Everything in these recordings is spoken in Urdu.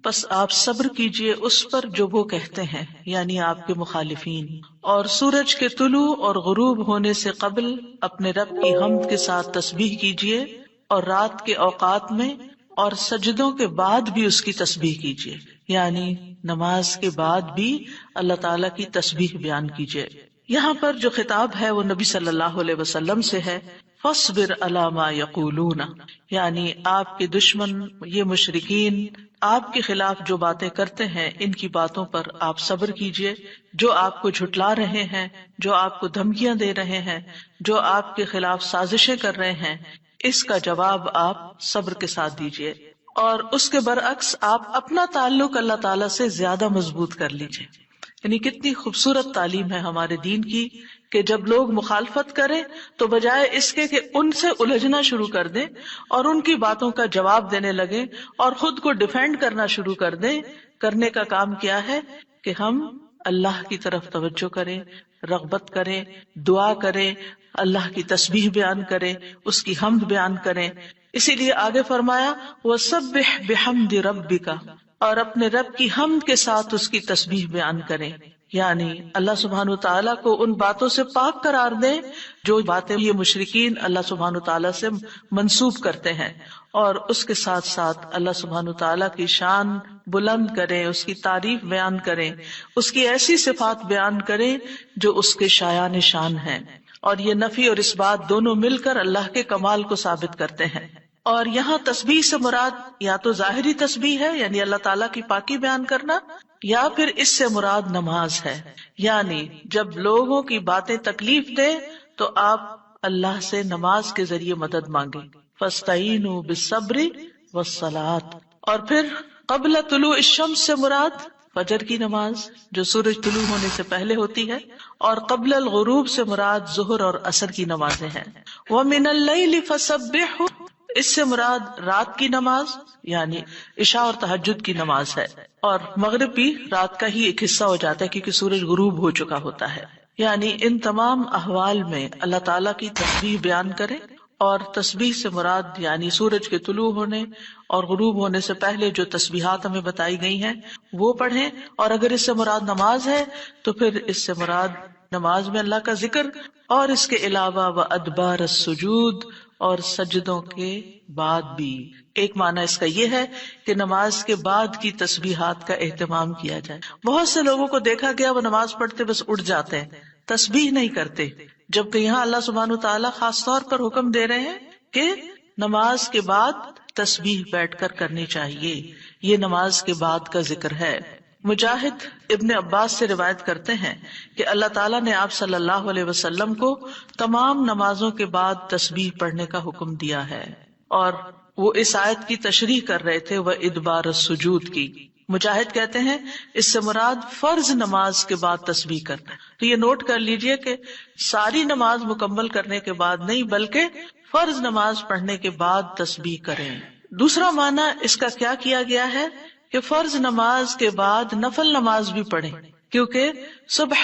پس آپ صبر کیجئے اس پر جو وہ کہتے ہیں، یعنی آپ کے مخالفین، اور سورج کے طلوع اور غروب ہونے سے قبل اپنے رب کی حمد کے ساتھ تسبیح کیجئے، اور رات کے اوقات میں اور سجدوں کے بعد بھی اس کی تسبیح کیجئے، یعنی نماز کے بعد بھی اللہ تعالیٰ کی تسبیح بیان کیجئے۔ یہاں پر جو خطاب ہے وہ نبی صلی اللہ علیہ وسلم سے ہے، فاصبر علی ما یقولون، یعنی آپ کے دشمن یہ مشرکین آپ کے خلاف جو باتیں کرتے ہیں ان کی باتوں پر آپ صبر کیجئے، جو آپ کو جھٹلا رہے ہیں، جو آپ کو دھمکیاں دے رہے ہیں، جو آپ کے خلاف سازشیں کر رہے ہیں، اس کا جواب آپ صبر کے ساتھ دیجئے، اور اس کے برعکس آپ اپنا تعلق اللہ تعالیٰ سے زیادہ مضبوط کر لیجئے۔ یعنی کتنی خوبصورت تعلیم ہے ہمارے دین کی کہ جب لوگ مخالفت کریں تو بجائے اس کے کہ ان سے الجھنا شروع کر دیں اور ان کی باتوں کا جواب دینے لگیں اور خود کو ڈیفینڈ کرنا شروع کر دیں، کرنے کا کام کیا ہے کہ ہم اللہ کی طرف توجہ کریں، رغبت کریں، دعا کریں، اللہ کی تسبیح بیان کریں، اس کی حمد بیان کریں۔ اسی لیے آگے فرمایا وَسَبِّحْ بِحَمْدِ رَبِّكَ، اور اپنے رب کی حمد کے ساتھ اس کی تسبیح بیان کریں، یعنی اللہ سبحانہ تعالیٰ کو ان باتوں سے پاک قرار دیں جو باتیں یہ مشرکین اللہ سبحانہ تعالیٰ سے منسوب کرتے ہیں، اور اس کے ساتھ ساتھ اللہ سبحانہ تعالیٰ کی شان بلند کریں، اس کی تعریف بیان کریں، اس کی ایسی صفات بیان کریں جو اس کے شایان شان ہیں، اور یہ نفی اور اس بات دونوں مل کر اللہ کے کمال کو ثابت کرتے ہیں۔ اور یہاں تسبیح سے مراد یا تو ظاہری تسبیح ہے یعنی اللہ تعالیٰ کی پاکی بیان کرنا، یا پھر اس سے مراد نماز ہے، یعنی جب لوگوں کی باتیں تکلیف دے تو آپ اللہ سے نماز کے ذریعے مدد مانگیں، فاستعینوا بالصبر والصلاۃ۔ اور پھر قبل طلوع الشمس سے مراد فجر کی نماز جو سورج طلوع ہونے سے پہلے ہوتی ہے، اور قبل الغروب سے مراد ظہر اور عصر کی نمازیں ہیں۔ وَمِنَ اللَّيْلِ فَسَبِّحْهُ، اس سے مراد رات کی نماز یعنی عشاء اور تہجد کی نماز ہے، اور مغرب بھی رات کا ہی ایک حصہ ہو جاتا ہے کیونکہ سورج غروب ہو چکا ہوتا ہے۔ یعنی ان تمام احوال میں اللہ تعالیٰ کی تسبیح بیان کریں، اور تسبیح سے مراد یعنی سورج کے طلوع ہونے اور غروب ہونے سے پہلے جو تسبیحات ہمیں بتائی گئی ہیں وہ پڑھیں، اور اگر اس سے مراد نماز ہے تو پھر اس سے مراد نماز میں اللہ کا ذکر، اور اس کے علاوہ وَأَدْبَارَ السُّجُودِ، اور سجدوں کے بعد بھی۔ ایک معنی اس کا یہ ہے کہ نماز کے بعد کی تسبیحات کا اہتمام کیا جائے۔ بہت سے لوگوں کو دیکھا گیا وہ نماز پڑھتے بس اٹھ جاتے ہیں، تسبیح نہیں کرتے، جبکہ یہاں اللہ سبحانہ وتعالیٰ خاص طور پر حکم دے رہے ہیں کہ نماز کے بعد تسبیح بیٹھ کر کرنی چاہیے، یہ نماز کے بعد کا ذکر ہے۔ مجاہد ابن عباس سے روایت کرتے ہیں کہ اللہ تعالیٰ نے آپ صلی اللہ علیہ وسلم کو تمام نمازوں کے بعد تسبیح پڑھنے کا حکم دیا ہے، اور وہ اس آیت کی تشریح کر رہے تھے وَإِدْبَارَ السُّجُودِ کی۔ مجاہد کہتے ہیں اس سے مراد فرض نماز کے بعد تسبیح کرنا۔ تو یہ نوٹ کر لیجئے کہ ساری نماز مکمل کرنے کے بعد نہیں بلکہ فرض نماز پڑھنے کے بعد تسبیح کریں۔ دوسرا معنی اس کا کیا کیا گیا ہے کہ فرض نماز کے بعد نفل نماز بھی پڑھیں، کیونکہ صبح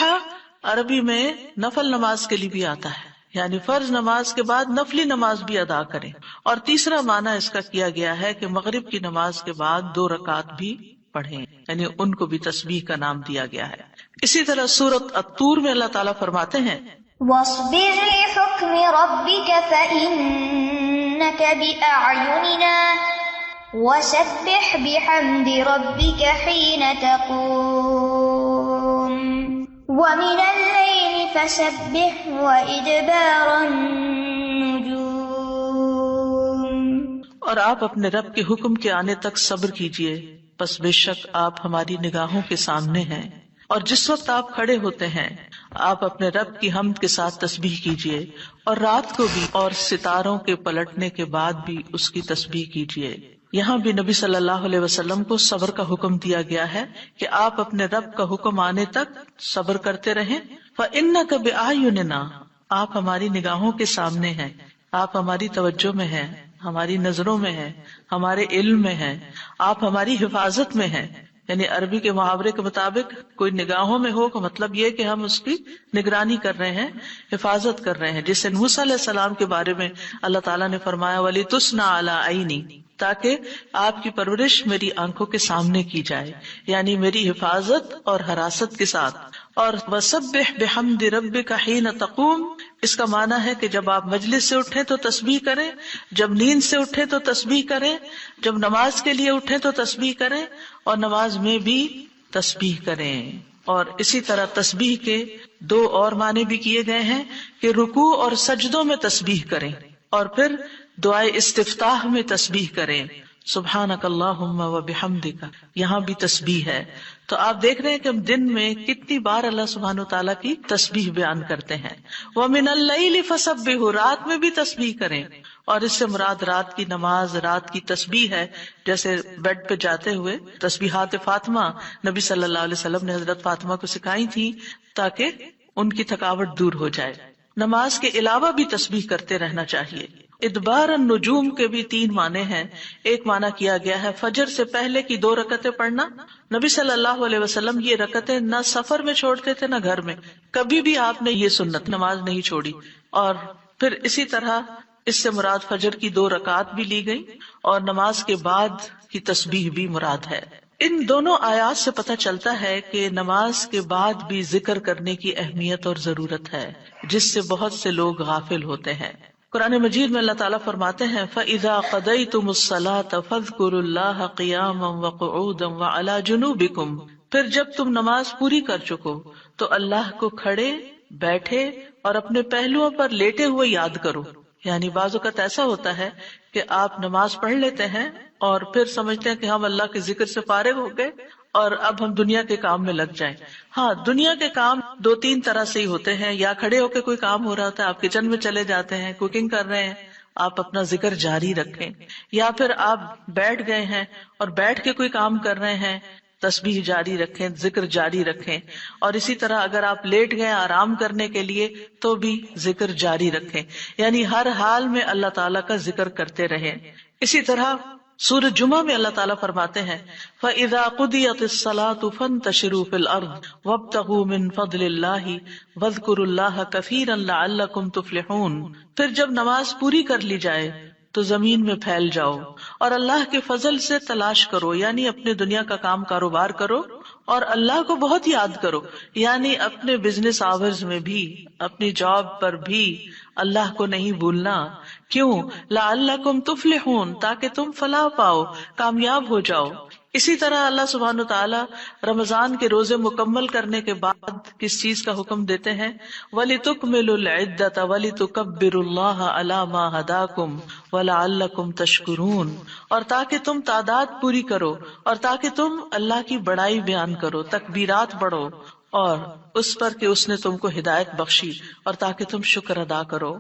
عربی میں نفل نماز کے لیے بھی آتا ہے، یعنی فرض نماز کے بعد نفلی نماز بھی ادا کریں۔ اور تیسرا معنی اس کا کیا گیا ہے کہ مغرب کی نماز کے بعد 2 رکعت بھی پڑھیں، یعنی ان کو بھی تسبیح کا نام دیا گیا ہے۔ اسی طرح سورۃ الطور میں اللہ تعالیٰ فرماتے ہیں وَاصْبِرْ لِحُكْمِ رَبِّكَ فَإِنَّكَ بِأَعْيُنِنَا وَسَبِّحْ بِحَمْدِ رَبِّكَ حِينَ تَقُومُ وَمِنَ اللَّيْلِ فَسَبِّحْهُ وَإِدْبَارَ النُّجُومِ۔ اور آپ اپنے رب کے حکم کے آنے تک صبر کیجئے، پس بے شک آپ ہماری نگاہوں کے سامنے ہیں، اور جس وقت آپ کھڑے ہوتے ہیں آپ اپنے رب کی حمد کے ساتھ تسبیح کیجئے، اور رات کو بھی اور ستاروں کے پلٹنے کے بعد بھی اس کی تسبیح کیجئے۔ یہاں بھی نبی صلی اللہ علیہ وسلم کو صبر کا حکم دیا گیا ہے کہ آپ اپنے رب کا حکم آنے تک صبر کرتے رہیں۔ فَإِنَّكَ بِأَعْيُنِنَا، آپ ہماری نگاہوں کے سامنے ہیں، آپ ہماری توجہ میں ہیں، ہماری نظروں میں ہیں، ہمارے علم میں ہیں، آپ ہماری حفاظت میں ہیں۔ یعنی عربی کے محاورے کے مطابق کوئی نگاہوں میں ہو کا مطلب یہ کہ ہم اس کی نگرانی کر رہے ہیں، حفاظت کر رہے ہیں، جس سے موسیٰ علیہ السلام کے بارے میں اللہ تعالیٰ نے فرمایا وَلِتُسْنَ عَلَىٰ عَيْنِي، تاکہ آپ کی پرورش میری آنکھوں کے سامنے کی جائے، یعنی میری حفاظت اور حراست کے ساتھ. اور وَسَبِّحْ بِحَمْدِ رَبِّكَ حِينَ تَقُومُ، اس کا معنی ہے کہ جب آپ مجلس سے اٹھیں تو تسبیح کریں، جب نیند سے اٹھیں تو تسبیح کریں، جب نماز کے لیے اٹھیں تو تسبیح کریں، اور نماز میں بھی تسبیح کریں. اور اسی طرح تسبیح کے دو اور معنی بھی کیے گئے ہیں کہ رکوع اور سجدوں میں تسبیح کریں، اور پھر دعائے استفتاح میں تسبیح کریں، سبحانک اللہم و بحمدک، یہاں بھی تسبیح ہے. تو آپ دیکھ رہے ہیں کہ ہم دن میں کتنی بار اللہ سبحانہ و تعالیٰ کی تسبیح بیان کرتے ہیں. وَمِنَ اللَّيْلِ فَسَبِّحْ، رات میں بھی تسبیح کریں، اور اس سے مراد رات کی نماز، رات کی تسبیح ہے. جیسے بیڈ پہ جاتے ہوئے تسبیحات فاطمہ نبی صلی اللہ علیہ وسلم نے حضرت فاطمہ کو سکھائی تھی تاکہ ان کی تھکاوٹ دور ہو جائے. نماز کے علاوہ بھی تسبیح کرتے رہنا چاہیے. ادبار النجوم کے بھی 3 معنی ہیں. ایک معنی کیا گیا ہے فجر سے پہلے کی 2 رکعتیں پڑھنا. نبی صلی اللہ علیہ وسلم یہ رکعتیں نہ سفر میں چھوڑتے تھے نہ گھر میں، کبھی بھی آپ نے یہ سنت نماز نہیں چھوڑی. اور پھر اسی طرح اس سے مراد فجر کی 2 رکعات بھی لی گئی، اور نماز کے بعد کی تسبیح بھی مراد ہے. ان دونوں آیات سے پتہ چلتا ہے کہ نماز کے بعد بھی ذکر کرنے کی اہمیت اور ضرورت ہے، جس سے بہت سے لوگ غافل ہوتے ہیں. قرآن مجید میں اللہ تعالیٰ فرماتے ہیں فَإِذَا قَضَيْتُمُ الصَّلَاةَ فَاذْكُرُوا اللَّهَ قِيَامًا وَقُعُودًا وَعَلَى جُنُوبِكُمْ، پھر جب تم نماز پوری کر چکو تو اللہ کو کھڑے، بیٹھے اور اپنے پہلوؤں پر لیٹے ہوئے یاد کرو. یعنی بعض اوقات ایسا ہوتا ہے کہ آپ نماز پڑھ لیتے ہیں اور پھر سمجھتے ہیں کہ ہم اللہ کے ذکر سے فارغ ہو گئے اور اب ہم دنیا کے کام میں لگ جائیں. ہاں، دنیا کے کام 2-3 طرح سے ہی ہوتے ہیں. یا کھڑے ہو کے کوئی کام ہو رہا ہوتا ہے، آپ کچن میں چلے جاتے ہیں، کوکنگ کر رہے ہیں، آپ اپنا ذکر جاری رکھیں. یا پھر آپ بیٹھ گئے ہیں اور بیٹھ کے کوئی کام کر رہے ہیں، تسبیح جاری رکھیں، ذکر جاری رکھیں. اور اسی طرح اگر آپ لیٹ گئے آرام کرنے کے لیے تو بھی ذکر جاری رکھیں. یعنی ہر حال میں اللہ تعالیٰ کا ذکر کرتے رہیں. اسی طرح سورۃ جمعہ میں اللہ تعالیٰ فرماتے ہیں فَإِذَا قُضِيَتِ الصَّلَاةُ فَانتَشِرُوا فِي الْأَرْضِ وَابْتَغُوا مِن فَضْلِ اللَّهِ وَاذْكُرُوا اللَّهَ كَثِيرًا لَعَلَّكُمْ تُفْلِحُونَ. پھر جب نماز پوری کر لی جائے تو زمین میں پھیل جاؤ اور اللہ کے فضل سے تلاش کرو، یعنی اپنے دنیا کا کام کاروبار کرو اور اللہ کو بہت یاد کرو. یعنی اپنے بزنس آورز میں بھی، اپنی جاب پر بھی اللہ کو نہیں بھولنا. کیوں؟ لعلکم تفلحون، تاکہ تم فلاح پاؤ، کامیاب ہو جاؤ. اسی طرح اللہ سبحانہ وتعالی رمضان کے روزے مکمل کرنے کے بعد کس چیز کا حکم دیتے ہیں؟ وَلِتُكْمِلُوا الْعِدَّةَ وَلِتُكَبِّرُوا اللَّهَ عَلَى مَا هَدَاكُمْ وَلَعَلَّكُمْ تَشْكُرُونَ، اور تاکہ تم تعداد پوری کرو اور تاکہ تم اللہ کی بڑائی بیان کرو، تکبیرات پڑھو، اور اس پر کہ اس نے تم کو ہدایت بخشی اور تاکہ تم شکر ادا کرو.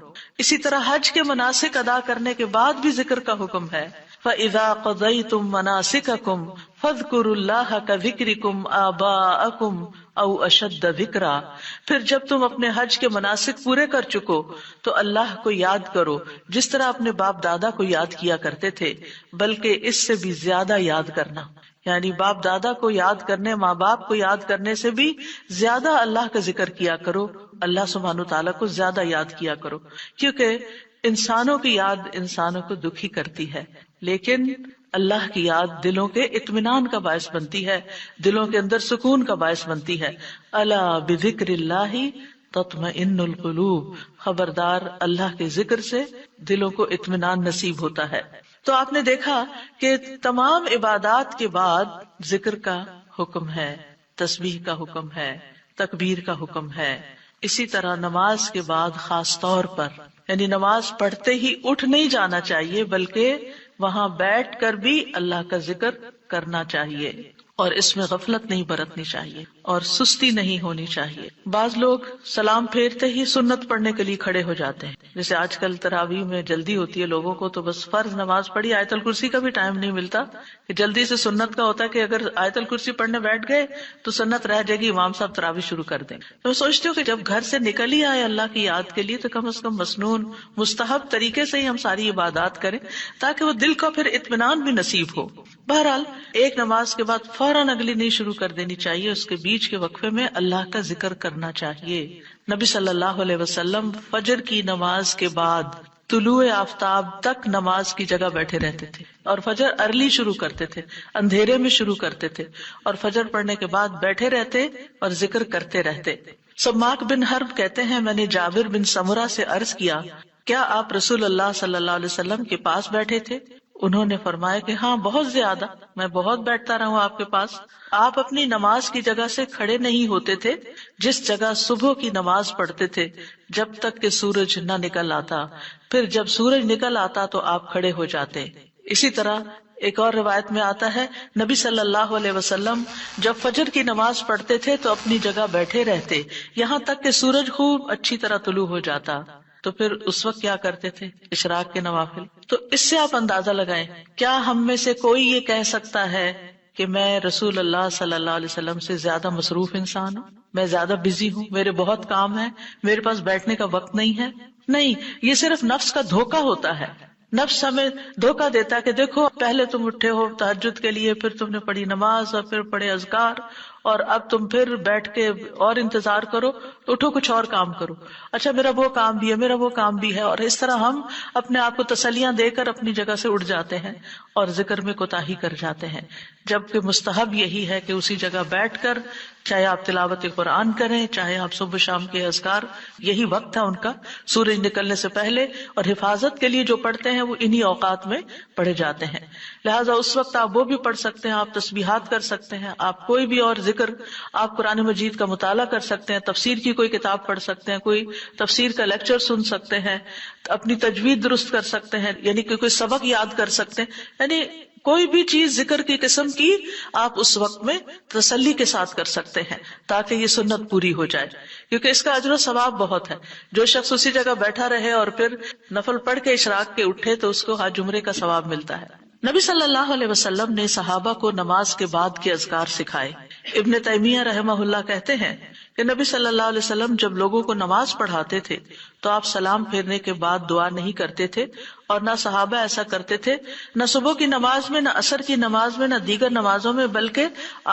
اسی طرح حج کے مناسک ادا کرنے کے بعد بھی ذکر کا حکم ہے. فَإِذَا قَضَيْتُم مَّنَاسِكَكُمْ فَاذْكُرُوا اللَّهَ كَذِكْرِكُمْ آبَاءَكُمْ أَوْ أَشَدَّ ذِكْرًا. پھر جب تم اپنے حج کے مناسک پورے کر چکو تو اللہ کو یاد کرو جس طرح اپنے باپ دادا کو یاد کیا کرتے تھے، بلکہ اس سے بھی زیادہ یاد کرنا. یعنی باپ دادا کو یاد کرنے، ماں باپ کو یاد کرنے سے بھی زیادہ اللہ کا ذکر کیا کرو، اللہ سبحانہ تعالیٰ کو زیادہ یاد کیا کرو. کیونکہ انسانوں کی یاد انسانوں کو دکھی کرتی ہے، لیکن اللہ کی یاد دلوں کے اطمینان کا باعث بنتی ہے، دلوں کے اندر سکون کا باعث بنتی ہے. الا بذکر اللہ تطمئن القلوب، خبردار اللہ کے ذکر سے دلوں کو اطمینان نصیب ہوتا ہے. تو آپ نے دیکھا کہ تمام عبادات کے بعد ذکر کا حکم ہے، تسبیح کا حکم ہے، تکبیر کا حکم ہے. اسی طرح نماز کے بعد خاص طور پر، یعنی نماز پڑھتے ہی اٹھ نہیں جانا چاہیے، بلکہ وہاں بیٹھ کر بھی اللہ کا ذکر کرنا چاہیے، اور اس میں غفلت نہیں برتنی چاہیے اور سستی نہیں ہونی چاہیے. بعض لوگ سلام پھیرتے ہی سنت پڑھنے کے لیے کھڑے ہو جاتے ہیں. جیسے آج کل تراویح میں جلدی ہوتی ہے لوگوں کو، تو بس فرض نماز پڑھی، آیت الکرسی کا بھی ٹائم نہیں ملتا کہ جلدی سے سنت کا ہوتا ہے کہ اگر آیت الکرسی پڑھنے بیٹھ گئے تو سنت رہ جائے گی، امام صاحب تراویح شروع کر دیں. تو میں سوچتی ہوں کہ جب گھر سے نکل ہی آئے اللہ کی یاد کے لیے تو کم از کم مسنون مستحب طریقے سے ہی ہم ساری عبادات کریں تاکہ وہ دل کو پھر اطمینان بھی نصیب ہو. بہرحال ایک نماز کے بعد فوراً اگلی نہیں شروع کر دینی چاہیے، اس کے بیچ کے وقفے میں اللہ کا ذکر کرنا چاہیے۔ نبی صلی اللہ علیہ وسلم فجر کی نماز کے بعد طلوع آفتاب تک نماز کی جگہ بیٹھے رہتے تھے، اور فجر ارلی شروع کرتے تھے، اندھیرے میں شروع کرتے تھے، اور فجر پڑھنے کے بعد بیٹھے رہتے اور ذکر کرتے رہتے۔ سماک بن حرب کہتے ہیں، میں نے جابر بن سمرہ سے عرض کیا، کیا آپ رسول اللہ صلی اللہ علیہ وسلم کے پاس بیٹھے تھے؟ انہوں نے فرمایا کہ ہاں، بہت زیادہ، میں بہت بیٹھتا رہا ہوں آپ کے پاس۔ آپ اپنی نماز کی جگہ سے کھڑے نہیں ہوتے تھے جس جگہ صبح کی نماز پڑھتے تھے جب تک کہ سورج نہ نکل آتا، پھر جب سورج نکل آتا تو آپ کھڑے ہو جاتے۔ اسی طرح ایک اور روایت میں آتا ہے، نبی صلی اللہ علیہ وسلم جب فجر کی نماز پڑھتے تھے تو اپنی جگہ بیٹھے رہتے یہاں تک کہ سورج خوب اچھی طرح طلوع ہو جاتا، تو پھر اس وقت کیا کرتے تھے؟ اشراق کے نوافل۔ تو اس سے آپ اندازہ لگائیں، کیا ہم میں سے کوئی یہ کہہ سکتا ہے کہ میں رسول اللہ صلی اللہ علیہ وسلم سے زیادہ مصروف انسان ہوں، میں زیادہ بزی ہوں، میرے بہت کام ہے، میرے پاس بیٹھنے کا وقت نہیں ہے؟ نہیں، یہ صرف نفس کا دھوکہ ہوتا ہے۔ نفس ہمیں دھوکہ دیتا ہے کہ دیکھو، پہلے تم اٹھے ہو تہجد کے لیے، پھر تم نے پڑھی نماز، اور پھر پڑھے اذکار، اور اب تم پھر بیٹھ کے اور انتظار کرو، اٹھو کچھ اور کام کرو، اچھا میرا وہ کام بھی ہے، میرا وہ کام بھی ہے، اور اس طرح ہم اپنے آپ کو تسلیاں دے کر اپنی جگہ سے اٹھ جاتے ہیں اور ذکر میں کوتاہی کر جاتے ہیں، جبکہ مستحب یہی ہے کہ اسی جگہ بیٹھ کر، چاہے آپ تلاوت قرآن کریں، چاہے آپ صبح شام کے اذکار، یہی وقت ہے ان کا، سورج نکلنے سے پہلے، اور حفاظت کے لیے جو پڑھتے ہیں وہ انہی اوقات میں پڑھے جاتے ہیں۔ لہٰذا اس وقت آپ وہ بھی پڑھ سکتے ہیں، آپ تسبیحات کر سکتے ہیں، آپ کوئی بھی اور ذکر، آپ قرآن مجید کا مطالعہ کر سکتے ہیں، تفسیر کی کوئی کتاب پڑھ سکتے ہیں، کوئی تفسیر کا لیکچر سن سکتے ہیں، اپنی تجوید درست کر سکتے ہیں، یعنی کہ کوئی سبق یاد کر سکتے ہیں، یعنی کوئی بھی چیز ذکر کی قسم کی آپ اس وقت میں تسلی کے ساتھ کر سکتے ہیں تاکہ یہ سنت پوری ہو جائے، کیونکہ اس کا اجر و ثواب بہت ہے۔ جو شخص اسی جگہ بیٹھا رہے اور پھر نفل پڑھ کے اشراق کے اٹھے تو اس کو حج عمرے کا ثواب ملتا ہے۔ نبی صلی اللہ علیہ وسلم نے صحابہ کو نماز کے بعد کے اذکار سکھائے۔ ابن تیمیہ رحمہ اللہ کہتے ہیں کہ نبی صلی اللہ علیہ وسلم جب لوگوں کو نماز پڑھاتے تھے تو آپ سلام پھیرنے کے بعد دعا نہیں کرتے تھے، اور نہ صحابہ ایسا کرتے تھے، نہ صبح کی نماز میں، نہ عصر کی نماز میں، نہ دیگر نمازوں میں، بلکہ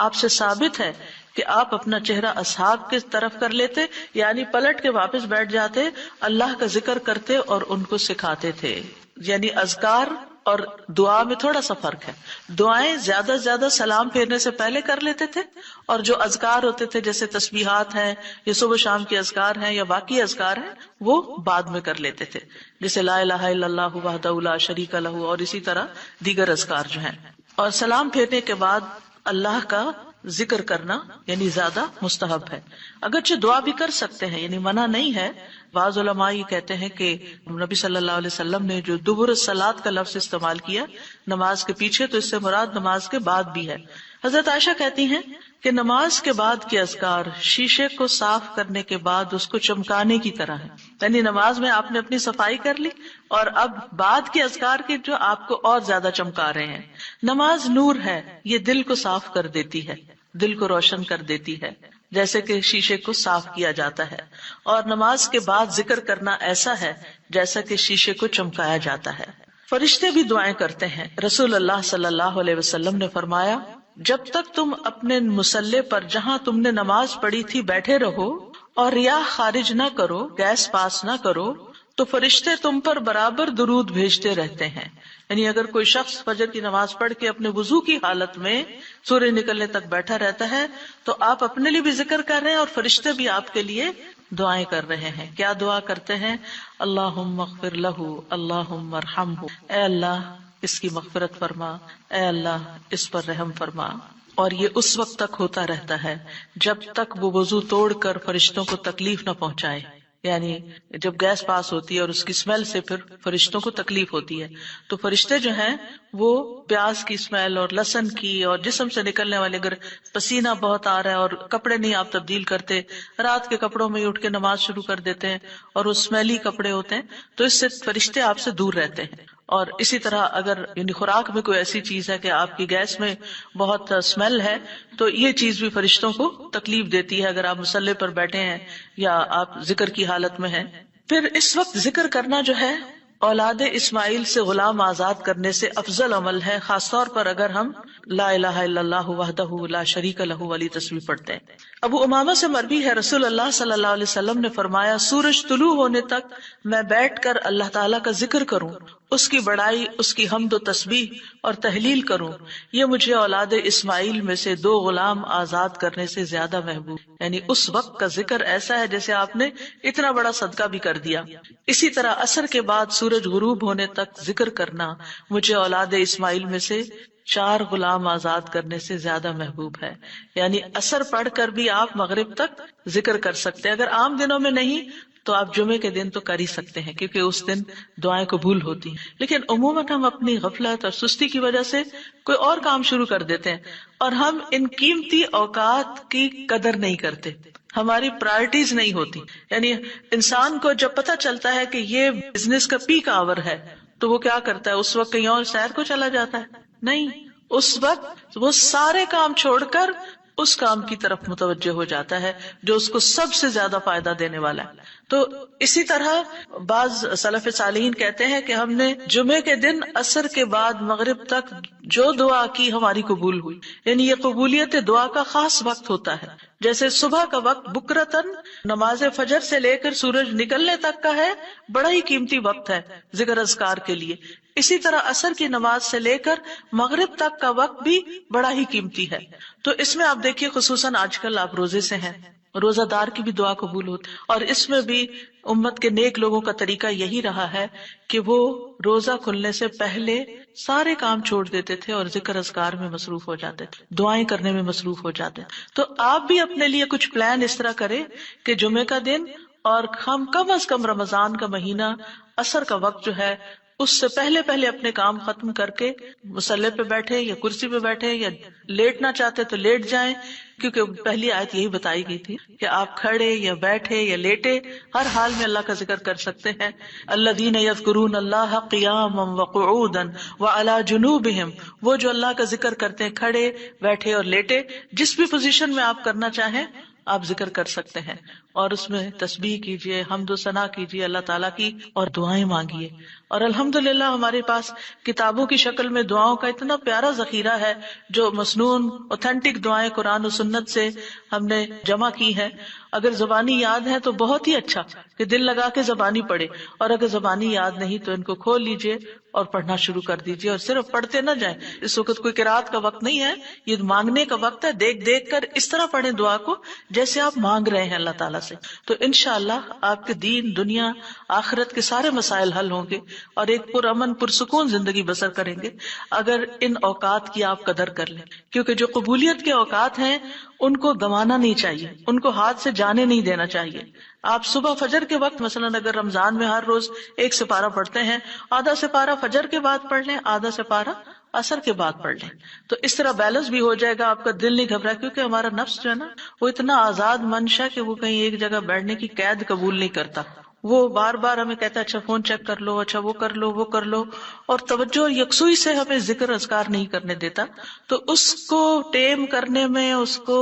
آپ سے ثابت ہے کہ آپ اپنا چہرہ اصحاب کی طرف کر لیتے، یعنی پلٹ کے واپس بیٹھ جاتے، اللہ کا ذکر کرتے اور ان کو سکھاتے تھے۔ یعنی اذکار اور دعا میں تھوڑا سا فرق ہے، دعائیں زیادہ سے زیادہ سلام پھیرنے سے پہلے کر لیتے تھے، اور جو اذکار ہوتے تھے جیسے تسبیحات ہیں یا صبح شام کے اذکار ہیں یا باقی اذکار ہیں وہ بعد میں کر لیتے تھے، جیسے لا الہ الا اللہ وحدہ لا شریک لہ، اور اسی طرح دیگر اذکار جو ہیں۔ اور سلام پھیرنے کے بعد اللہ کا ذکر کرنا یعنی زیادہ مستحب ہے، اگرچہ دعا بھی کر سکتے ہیں، یعنی منع نہیں ہے۔ بعض علماء یہ کہتے ہیں کہ نبی صلی اللہ علیہ وسلم نے جو دبر الصلاۃ کا لفظ استعمال کیا نماز کے پیچھے، تو اس سے مراد نماز کے بعد بھی ہے۔ حضرت عائشہ کہتی ہیں کہ نماز کے بعد کے اذکار شیشے کو صاف کرنے کے بعد اس کو چمکانے کی طرح ہے، یعنی نماز میں آپ نے اپنی صفائی کر لی اور اب بعد کے اذکار کے جو آپ کو اور زیادہ چمکا رہے ہیں۔ نماز نور ہے، یہ دل کو صاف کر دیتی ہے، دل کو روشن کر دیتی ہے، جیسے کہ شیشے کو صاف کیا جاتا ہے، اور نماز کے بعد ذکر کرنا ایسا ہے جیسا کہ شیشے کو چمکایا جاتا ہے۔ فرشتے بھی دعائیں کرتے ہیں۔ رسول اللہ صلی اللہ علیہ وسلم نے فرمایا، جب تک تم اپنے مصلی پر جہاں تم نے نماز پڑھی تھی بیٹھے رہو اور ریاح خارج نہ کرو، گیس پاس نہ کرو، تو فرشتے تم پر برابر درود بھیجتے رہتے ہیں۔ یعنی اگر کوئی شخص فجر کی نماز پڑھ کے اپنے وضو کی حالت میں سورج نکلنے تک بیٹھا رہتا ہے تو آپ اپنے لیے بھی ذکر کر رہے ہیں اور فرشتے بھی آپ کے لیے دعائیں کر رہے ہیں۔ کیا دعا کرتے ہیں؟ اللہم اغفر لہ، اللہم ارحمہ، اے اللہ اس کی مغفرت فرما، اے اللہ اس پر رحم فرما۔ اور یہ اس وقت تک ہوتا رہتا ہے جب تک وہ وضو توڑ کر فرشتوں کو تکلیف نہ پہنچائے، یعنی جب گیس پاس ہوتی ہے اور اس کی اسمیل سے پھر فرشتوں کو تکلیف ہوتی ہے، تو فرشتے جو ہیں وہ پیاز کی اسمیل اور لہسن کی اور جسم سے نکلنے والے، اگر پسینہ بہت آ رہا ہے اور کپڑے نہیں آپ تبدیل کرتے، رات کے کپڑوں میں اٹھ کے نماز شروع کر دیتے ہیں اور وہ اسمیلی کپڑے ہوتے ہیں، تو اس سے فرشتے آپ سے دور رہتے ہیں۔ اور اسی طرح اگر یعنی خوراک میں کوئی ایسی چیز ہے کہ آپ کی گیس میں بہت اسمیل ہے تو یہ چیز بھی فرشتوں کو تکلیف دیتی ہے اگر آپ مصلی پر بیٹھے ہیں یا آپ ذکر کی حالت میں ہیں۔ پھر اس وقت ذکر کرنا جو ہے اولاد اسماعیل سے غلام آزاد کرنے سے افضل عمل ہے، خاص طور پر اگر ہم لا الہ الا اللہ وحدہ لا شریک لہ والی تسبیح پڑھتے ہیں۔ ابو امامہ سے مروی ہے، رسول اللہ صلی اللہ علیہ وسلم نے فرمایا، سورج طلوع ہونے تک میں بیٹھ کر اللہ تعالیٰ کا ذکر کروں، اس کی بڑائی، اس کی حمد و تسبیح اور تحلیل کروں، یہ مجھے اولاد اسماعیل میں سے 2 غلام آزاد کرنے سے زیادہ محبوب۔ یعنی اس وقت کا ذکر ایسا ہے جیسے آپ نے اتنا بڑا صدقہ بھی کر دیا۔ اسی طرح عصر کے بعد سورج غروب ہونے تک ذکر کرنا مجھے اولاد اسماعیل میں سے 4 غلام آزاد کرنے سے زیادہ محبوب ہے۔ یعنی عصر پڑھ کر بھی آپ مغرب تک ذکر کر سکتے ہیں، اگر عام دنوں میں نہیں تو آپ جمعے کے دن تو کر ہی سکتے ہیں، کیونکہ اس دن دعائیں قبول ہوتی ہیں۔ لیکن عموماً ہم اپنی غفلت اور سستی کی وجہ سے کوئی اور کام شروع کر دیتے ہیں، اور ہم ان قیمتی اوقات کی قدر نہیں کرتے، ہماری پرائرٹیز نہیں ہوتی۔ یعنی انسان کو جب پتہ چلتا ہے کہ یہ بزنس کا پیک آور ہے تو وہ کیا کرتا ہے؟ اس وقت کہیں اور سیر کو چلا جاتا ہے؟ نہیں، اس وقت وہ سارے کام چھوڑ کر اس کام کی طرف متوجہ ہو جاتا ہے جو اس کو سب سے زیادہ فائدہ دینے والا ہے۔ تو اسی طرح بعض سلف صالحین کہتے ہیں کہ ہم نے جمعے کے دن عصر کے بعد مغرب تک جو دعا کی ہماری قبول ہوئی۔ یعنی یہ قبولیت دعا کا خاص وقت ہوتا ہے، جیسے صبح کا وقت بکرتن نماز فجر سے لے کر سورج نکلنے تک کا ہے، بڑا ہی قیمتی وقت ہے ذکر اذکار کے لیے۔ اسی طرح عصر کی نماز سے لے کر مغرب تک کا وقت بھی بڑا ہی قیمتی ہے۔ تو اس میں آپ دیکھیے، خصوصاً آج کل آپ روزے سے ہیں، روزہ دار کی بھی دعا قبول ہوتی، اور اس میں بھی امت کے نیک لوگوں کا طریقہ یہی رہا ہے کہ وہ روزہ کھلنے سے پہلے سارے کام چھوڑ دیتے تھے اور ذکر اذکار میں مصروف ہو جاتے تھے، دعائیں کرنے میں مصروف ہو جاتے تھے۔ تو آپ بھی اپنے لیے کچھ پلان اس طرح کریں کہ جمعے کا دن اور ہم کم از کم رمضان کا مہینہ عصر کا وقت جو ہے اس سے پہلے اپنے کام ختم کر کے مصلی پہ بیٹھے یا کرسی پہ بیٹھے، یا لیٹنا چاہتے تو لیٹ جائیں، کیونکہ پہلی آیت یہی بتائی گئی تھی کہ آپ کھڑے یا بیٹھے یا لیٹے ہر حال میں اللہ کا ذکر کر سکتے ہیں۔ الذین یذکرون اللہ قیاما وقعودا وعلی جنوبہم، وہ جو اللہ کا ذکر کرتے ہیں کھڑے، بیٹھے اور لیٹے، جس بھی پوزیشن میں آپ کرنا چاہیں آپ ذکر کر سکتے ہیں، اور اس میں تسبیح کیجئے، حمد و ثنا کیجئے اللہ تعالیٰ کی، اور دعائیں مانگیے۔ اور الحمدللہ ہمارے پاس کتابوں کی شکل میں دعاؤں کا اتنا پیارا ذخیرہ ہے، جو مسنون اوتھینٹک دعائیں قرآن و سنت سے ہم نے جمع کی ہیں۔ اگر زبانی یاد ہے تو بہت ہی اچھا کہ دل لگا کے زبانی پڑھے، اور اگر زبانی یاد نہیں تو ان کو کھول لیجئے اور پڑھنا شروع کر دیجئے، اور صرف پڑھتے نہ جائیں۔ اس وقت کوئی قرات کا وقت نہیں ہے، یہ مانگنے کا وقت ہے۔ دیکھ دیکھ کر اس طرح پڑھیں دعا کو جیسے آپ مانگ رہے ہیں اللہ تعالیٰ سے، تو انشاءاللہ آپ کے دین، دنیا، آخرت کے سارے مسائل حل ہوں گے، اور ایک پرامن پرسکون زندگی بسر کریں گے اگر ان اوقات کی آپ قدر کر لیں۔ کیونکہ جو قبولیت کے اوقات ہیں ان کو گنوانا نہیں چاہیے، ان کو ہاتھ سے جانے نہیں دینا چاہیے۔ آپ صبح فجر کے وقت مثلا اگر رمضان میں ہر روز 1 سپارہ پڑھتے ہیں، آدھا سپارہ فجر کے بعد پڑھ لیں، آدھا سپارہ عصر کے بعد پڑھ لیں، تو اس طرح بیلنس بھی ہو جائے گا، آپ کا دل نہیں گھبرا، کیونکہ ہمارا نفس جو ہے نا وہ اتنا آزاد منشا کہ وہ کہیں ایک جگہ بیٹھنے کی قید قبول نہیں کرتا، وہ بار بار ہمیں کہتا ہے اچھا فون چیک کر لو، اچھا وہ کر لو، وہ کر لو، اور توجہ یکسوئی سے ہمیں ذکر اذکار نہیں کرنے دیتا۔ تو اس کو ٹیم کرنے میں، اس کو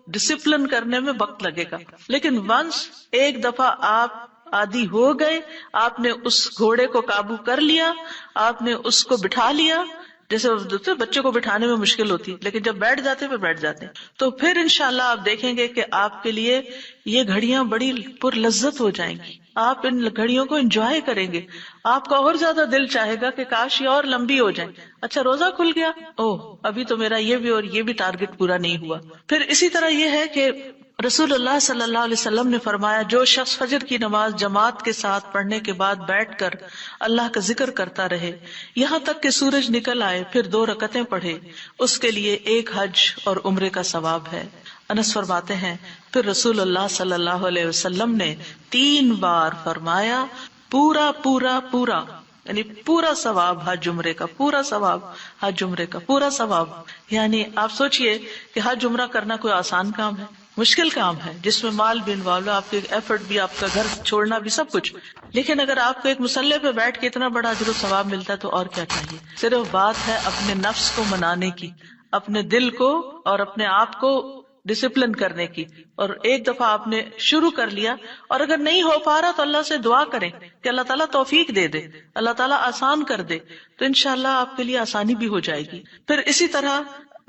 ڈسپلن کرنے میں وقت لگے گا، لیکن ونس ایک دفعہ آپ عادی ہو گئے، آپ نے اس گھوڑے کو قابو کر لیا، آپ نے اس کو بٹھا لیا، جیسے بچے کو بٹھانے میں مشکل ہوتی، لیکن جب بیٹھ جاتے پھر بیٹھ جاتے ہیں، تو پھر انشاءاللہ آپ دیکھیں گے کہ آپ کے لیے یہ گھڑیاں بڑی پر لذت ہو جائیں گی، آپ ان گھڑیوں کو انجوائے کریں گے، آپ کا اور زیادہ دل چاہے گا کہ کاش یہ اور لمبی ہو جائیں۔ اچھا روزہ کھل گیا، اوہ ابھی تو میرا یہ بھی اور یہ بھی ٹارگٹ پورا نہیں ہوا۔ پھر اسی طرح یہ ہے کہ رسول اللہ صلی اللہ علیہ وسلم نے فرمایا، جو شخص فجر کی نماز جماعت کے ساتھ پڑھنے کے بعد بیٹھ کر اللہ کا ذکر کرتا رہے یہاں تک کہ سورج نکل آئے، پھر 2 رکعتیں پڑھے، اس کے لیے 1 حج اور عمرے کا ثواب ہے۔ انس فرماتے ہیں پھر رسول اللہ صلی اللہ علیہ وسلم نے 3 بار فرمایا، پورا پورا پورا، یعنی پورا ثواب حج عمرے کا، پورا ثواب حج عمرے کا، پورا ثواب۔ یعنی آپ سوچئے کہ حج عمرہ کرنا کوئی آسان کام ہے؟ مشکل کام ہے، جس میں مال بھی انوالو ہے، آپ کے ایفرٹ بھی، آپ کا گھر چھوڑنا بھی، سب کچھ۔ لیکن اگر آپ کو ایک مصلی پہ بیٹھ کے اتنا بڑا اجر و ثواب ملتا ہے تو اور کیا چاہیے؟ صرف بات ہے اپنے نفس کو منانے کی، اپنے دل کو اور اپنے آپ کو ڈسپلن کرنے کی، اور ایک دفعہ آپ نے شروع کر لیا اور اگر نہیں ہو پا رہا تو اللہ سے دعا کریں کہ اللہ تعالیٰ توفیق دے دے، اللہ تعالیٰ آسان کر دے، تو انشاءاللہ آپ کے لیے آسانی بھی ہو جائے گی۔ پھر اسی طرح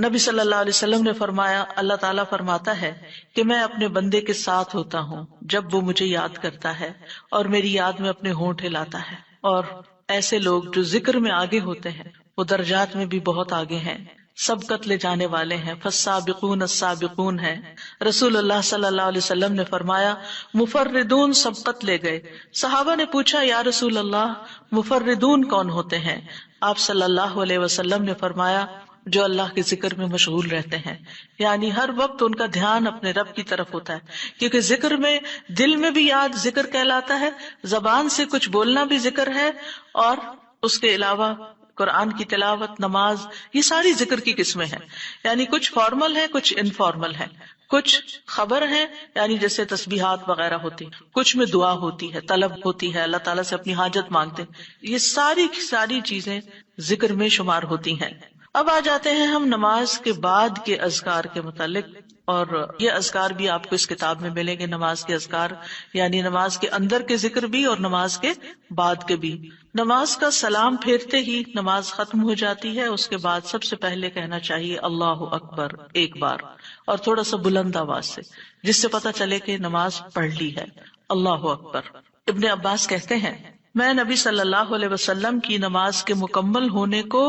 نبی صلی اللہ علیہ وسلم نے فرمایا، اللہ تعالیٰ فرماتا ہے کہ میں اپنے بندے کے ساتھ ہوتا ہوں جب وہ مجھے یاد کرتا ہے اور میری یاد میں اپنے ہونٹ ہلاتا ہے۔ اور ایسے لوگ جو ذکر میں آگے ہوتے ہیں وہ درجات میں بھی بہت آگے ہیں، سبقت لے جانے والے ہیں، فالسابقون السابقون ہیں۔ رسول اللہ صلی اللہ علیہ وسلم نے فرمایا مفردون سبقت لے گئے۔ صحابہ نے پوچھا یا رسول اللہ مفردون کون ہوتے ہیں؟ آپ صلی اللہ علیہ وسلم نے فرمایا جو اللہ کے ذکر میں مشغول رہتے ہیں، یعنی ہر وقت ان کا دھیان اپنے رب کی طرف ہوتا ہے، کیونکہ ذکر میں دل میں بھی یاد ذکر کہلاتا ہے، زبان سے کچھ بولنا بھی ذکر ہے، اور اس کے علاوہ قرآن کی تلاوت، نماز، یہ ساری ذکر کی قسمیں ہیں۔ یعنی کچھ فارمل ہے، کچھ انفارمل ہے، کچھ خبر ہے یعنی جیسے تسبیحات وغیرہ ہوتی، کچھ میں دعا ہوتی ہے، طلب ہوتی ہے، اللہ تعالیٰ سے اپنی حاجت مانگتے ہیں، یہ ساری کی ساری چیزیں ذکر میں شمار ہوتی ہیں۔ اب آ جاتے ہیں ہم نماز کے بعد کے اذکار کے متعلق، اور یہ اذکار بھی آپ کو اس کتاب میں ملیں گے، نماز کے اذکار، یعنی نماز کے اندر کے ذکر بھی اور نماز کے بعد کے بھی۔ نماز کا سلام پھیرتے ہی نماز ختم ہو جاتی ہے، اس کے بعد سب سے پہلے کہنا چاہیے اللہ اکبر ایک بار، اور تھوڑا سا بلند آواز سے، جس سے پتا چلے کہ نماز پڑھ لی ہے، اللہ اکبر۔ ابن عباس کہتے ہیں میں نبی صلی اللہ علیہ وسلم کی نماز کے مکمل ہونے کو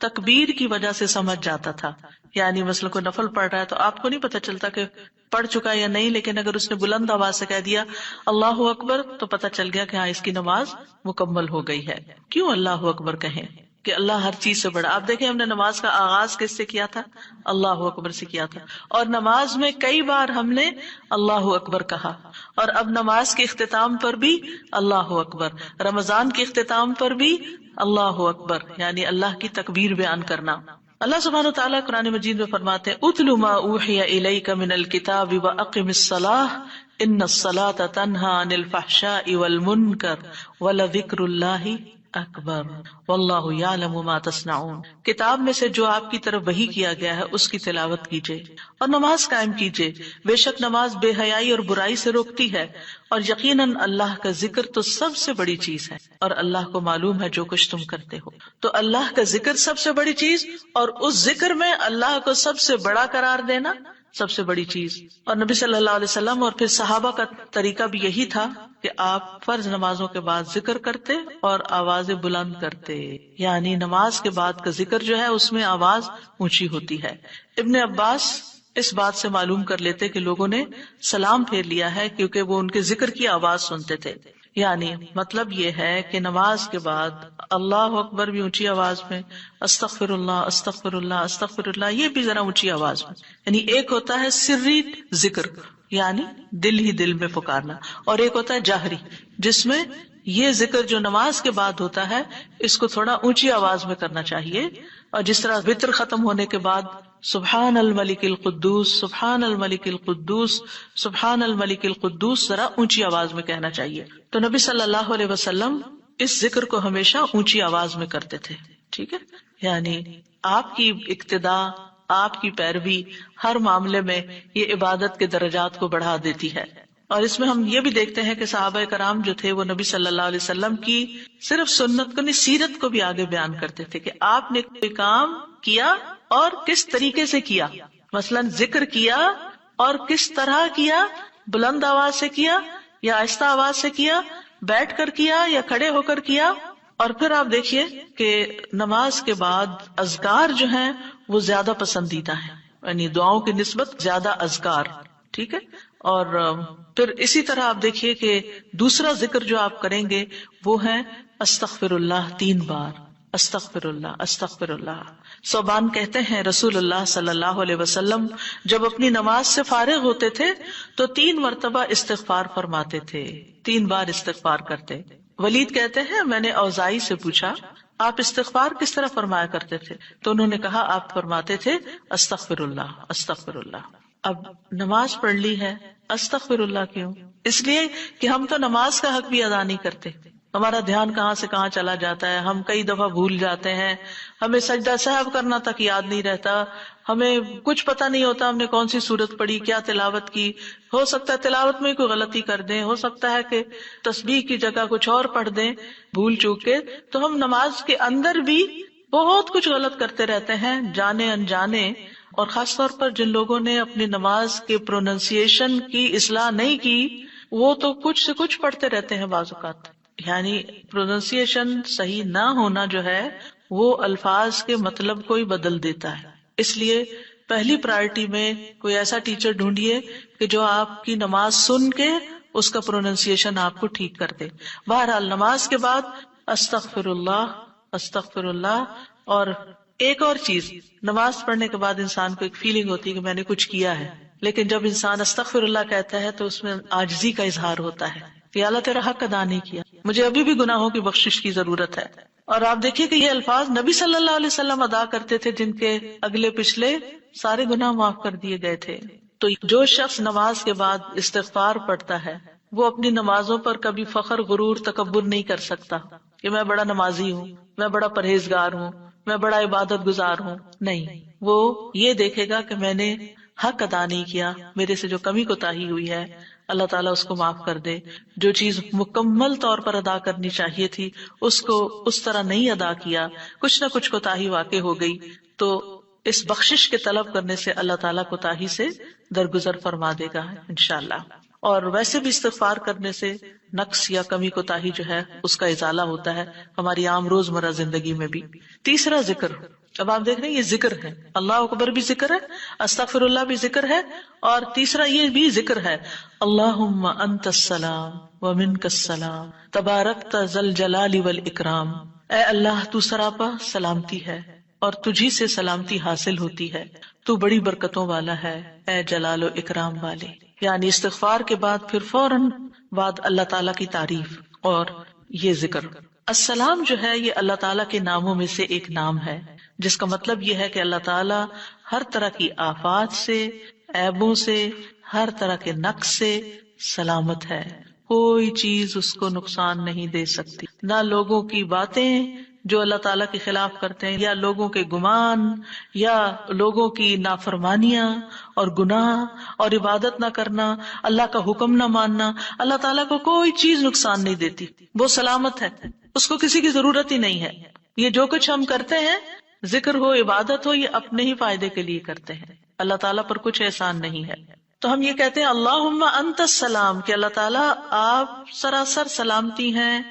تکبیر کی وجہ سے سمجھ جاتا تھا، یعنی مثلا کوئی نفل پڑھ رہا ہے تو آپ کو نہیں پتہ چلتا کہ پڑھ چکا یا نہیں، لیکن اگر اس نے بلند آواز سے کہہ دیا اللہ اکبر تو پتہ چل گیا کہ ہاں اس کی نماز مکمل ہو گئی ہے۔ کیوں اللہ اکبر کہیں؟ کہ اللہ ہر چیز سے بڑا۔ آپ دیکھیں ہم نے نماز کا آغاز کس سے کیا تھا؟ اللہ اکبر سے کیا تھا، اور نماز میں کئی بار ہم نے اللہ اکبر کہا، اور اب نماز کے اختتام پر بھی اللہ اکبر، رمضان کے اختتام پر بھی اللہ اکبر، یعنی اللہ کی تکبیر بیان کرنا۔ اللہ سبحانہ وتعالیٰ قرآن مجید میں فرماتے ہیں اتل ما اوحی الیک من الکتاب واقم الصلاۃ ان الصلاۃ تنہی عن الفحشاء والمنکر ولذکر اللہ اکبر واللہ یعلم ما تصنعون۔ کتاب میں سے جو آپ کی طرف وحی کیا گیا ہے اس کی تلاوت کیجیے اور نماز قائم کیجیے، بے شک نماز بے حیائی اور برائی سے روکتی ہے، اور یقیناً اللہ کا ذکر تو سب سے بڑی چیز ہے، اور اللہ کو معلوم ہے جو کچھ تم کرتے ہو۔ تو اللہ کا ذکر سب سے بڑی چیز، اور اس ذکر میں اللہ کو سب سے بڑا قرار دینا سب سے بڑی چیز۔ اور نبی صلی اللہ علیہ وسلم اور پھر صحابہ کا طریقہ بھی یہی تھا کہ آپ فرض نمازوں کے بعد ذکر کرتے اور آوازیں بلند کرتے، یعنی نماز کے بعد کا ذکر جو ہے اس میں آواز اونچی ہوتی ہے۔ ابن عباس اس بات سے معلوم کر لیتے کہ لوگوں نے سلام پھیر لیا ہے کیونکہ وہ ان کے ذکر کی آواز سنتے تھے، یعنی مطلب یہ ہے کہ نماز کے بعد اللہ اکبر بھی اونچی آواز میں، استغفر اللہ استغفر اللہ استغفر اللہ یہ بھی ذرا اونچی آواز میں، یعنی ایک ہوتا ہے سری ذکر یعنی دل ہی دل میں پکارنا، اور ایک ہوتا ہے جاہری جس میں یہ ذکر جو نماز کے بعد ہوتا ہے اس کو تھوڑا اونچی آواز میں کرنا چاہیے، اور جس طرح وتر ختم ہونے کے بعد سبحان الملک القدوس سبحان الملک القدوس سبحان الملک القدوس ذرا اونچی آواز میں کہنا چاہیے۔ تو نبی صلی اللہ علیہ وسلم اس ذکر کو ہمیشہ اونچی آواز میں کرتے تھے، ٹھیک ہے، یعنی آپ کی اقتداء، آپ کی پیروی ہر معاملے میں یہ عبادت کے درجات کو بڑھا دیتی ہے۔ اور اس میں ہم یہ بھی دیکھتے ہیں کہ صحابہ کرام جو تھے وہ نبی صلی اللہ علیہ وسلم کی صرف سنت کو نہیں سیرت کو بھی آگے بیان کرتے تھے کہ آپ نے کوئی کام کیا اور کس طریقے سے کیا، مثلا ذکر کیا اور کس طرح کیا، بلند آواز سے کیا یا آہستہ آواز سے کیا، بیٹھ کر کیا یا کھڑے ہو کر کیا۔ اور پھر آپ دیکھیے کہ نماز کے بعد اذکار جو ہیں وہ زیادہ پسندیدہ ہیں، یعنی دعاؤں کی نسبت زیادہ اذکار، ٹھیک ہے۔ اور پھر اسی طرح آپ دیکھیے کہ دوسرا ذکر جو آپ کریں گے وہ ہے استغفر اللہ 3 بار، استغفر اللہ استغفر اللہ۔ صوبان کہتے ہیں رسول اللہ صلی اللہ علیہ وسلم جب اپنی نماز سے فارغ ہوتے تھے تو 3 مرتبہ استغفار فرماتے تھے، 3 بار استغفار کرتے۔ ولید کہتے ہیں میں نے اوزائی سے پوچھا آپ استغفار کس طرح فرمایا کرتے تھے، تو انہوں نے کہا آپ فرماتے تھے استغفر اللہ استغفر اللہ۔ اب نماز پڑھ لی ہے، استغفر اللہ کیوں؟ اس لیے کہ ہم تو نماز کا حق بھی ادا نہیں کرتے، ہمارا دھیان کہاں سے کہاں چلا جاتا ہے، ہم کئی دفعہ بھول جاتے ہیں، ہمیں سجدہ سہو کرنا تک یاد نہیں رہتا، ہمیں کچھ پتہ نہیں ہوتا ہم نے کون سی سورت پڑھی، کیا تلاوت کی. ہو سکتا ہے تلاوت میں کوئی غلطی کر دیں، ہو سکتا ہے کہ تسبیح کی جگہ کچھ اور پڑھ دیں بھول چوک کے. تو ہم نماز کے اندر بھی بہت کچھ غلط کرتے رہتے ہیں جانے انجانے. اور خاص طور پر جن لوگوں نے اپنی نماز کے پروننسیشن کی اصلاح نہیں کی، وہ تو کچھ سے کچھ پڑھتے رہتے ہیں بعض اوقات. یعنی پروننسیشن صحیح نہ ہونا جو ہے وہ الفاظ کے مطلب کو ہی بدل دیتا ہے. اس لیے پہلی پرائرٹی میں کوئی ایسا ٹیچر ڈھونڈیے کہ جو آپ کی نماز سن کے اس کا پروننسیشن آپ کو ٹھیک کر دے. بہرحال نماز کے بعد استغفر اللہ استغفر اللہ. اور ایک اور چیز، نماز پڑھنے کے بعد انسان کو ایک فیلنگ ہوتی ہے کہ میں نے کچھ کیا ہے، لیکن جب انسان استغفر اللہ کہتا ہے تو اس میں عاجزی کا اظہار ہوتا ہے کہ اللہ تیرا حق ادا نہیں کیا، مجھے ابھی بھی گناہوں کی بخشش کی ضرورت ہے. اور آپ دیکھیے کہ یہ الفاظ نبی صلی اللہ علیہ وسلم ادا کرتے تھے جن کے اگلے پچھلے سارے گناہ معاف کر دیے گئے تھے. تو جو شخص نماز کے بعد استغفار پڑھتا ہے وہ اپنی نمازوں پر کبھی فخر غرور تکبر نہیں کر سکتا کہ میں بڑا نمازی ہوں، میں بڑا پرہیزگار ہوں، میں بڑا عبادت گزار ہوں. نہیں، وہ یہ دیکھے گا کہ میں نے حق ادا نہیں کیا، میرے سے جو کمی کوتاہی ہوئی ہے اللہ تعالیٰ اس کو معاف کر دے. جو چیز مکمل طور پر ادا کرنی چاہیے تھی اس کو اس طرح نہیں ادا کیا، کچھ نہ کچھ کوتاہی واقع ہو گئی، تو اس بخشش کے طلب کرنے سے اللہ تعالیٰ کوتاہی سے درگزر فرما دے گا انشاءاللہ. اور ویسے بھی استغفار کرنے سے نقص یا کمی کوتاہی جو ہے اس کا ازالہ ہوتا ہے ہماری عام روزمرہ زندگی میں بھی. تیسرا ذکر. اب آپ دیکھ رہے ہیں یہ ذکر ہے، اللہ اکبر بھی ذکر ہے، استغفر اللہ بھی ذکر ہے، اور تیسرا یہ بھی ذکر ہے، اللہم انت السلام ومنک السلام تبارکت ذی الجلال والاکرام. اے اللہ تو سراپا سلامتی ہے اور تجھی سے سلامتی حاصل ہوتی ہے، تو بڑی برکتوں والا ہے اے جلال و اکرام والے. یعنی استغفار کے بعد پھر فوراً بعد اللہ تعالیٰ کی تعریف اور یہ ذکر. السلام جو ہے یہ اللہ تعالیٰ کے ناموں میں سے ایک نام ہے جس کا مطلب یہ ہے کہ اللہ تعالیٰ ہر طرح کی آفات سے، عیبوں سے، ہر طرح کے نقص سے سلامت ہے. کوئی چیز اس کو نقصان نہیں دے سکتی، نہ لوگوں کی باتیں جو اللہ تعالیٰ کے خلاف کرتے ہیں، یا لوگوں کے گمان، یا لوگوں کی نافرمانیاں اور گناہ اور عبادت نہ کرنا، اللہ کا حکم نہ ماننا. اللہ تعالیٰ کو کوئی چیز نقصان نہیں دیتی، وہ سلامت ہے، اس کو کسی کی ضرورت ہی نہیں ہے. یہ جو کچھ ہم کرتے ہیں، ذکر ہو عبادت ہو، یہ اپنے ہی فائدے کے لیے کرتے ہیں، اللہ تعالیٰ پر کچھ احسان نہیں ہے. تو ہم یہ کہتے ہیں اللہم انت السلام کہ اللہ تعالیٰ آپ سراسر سلامتی ہیں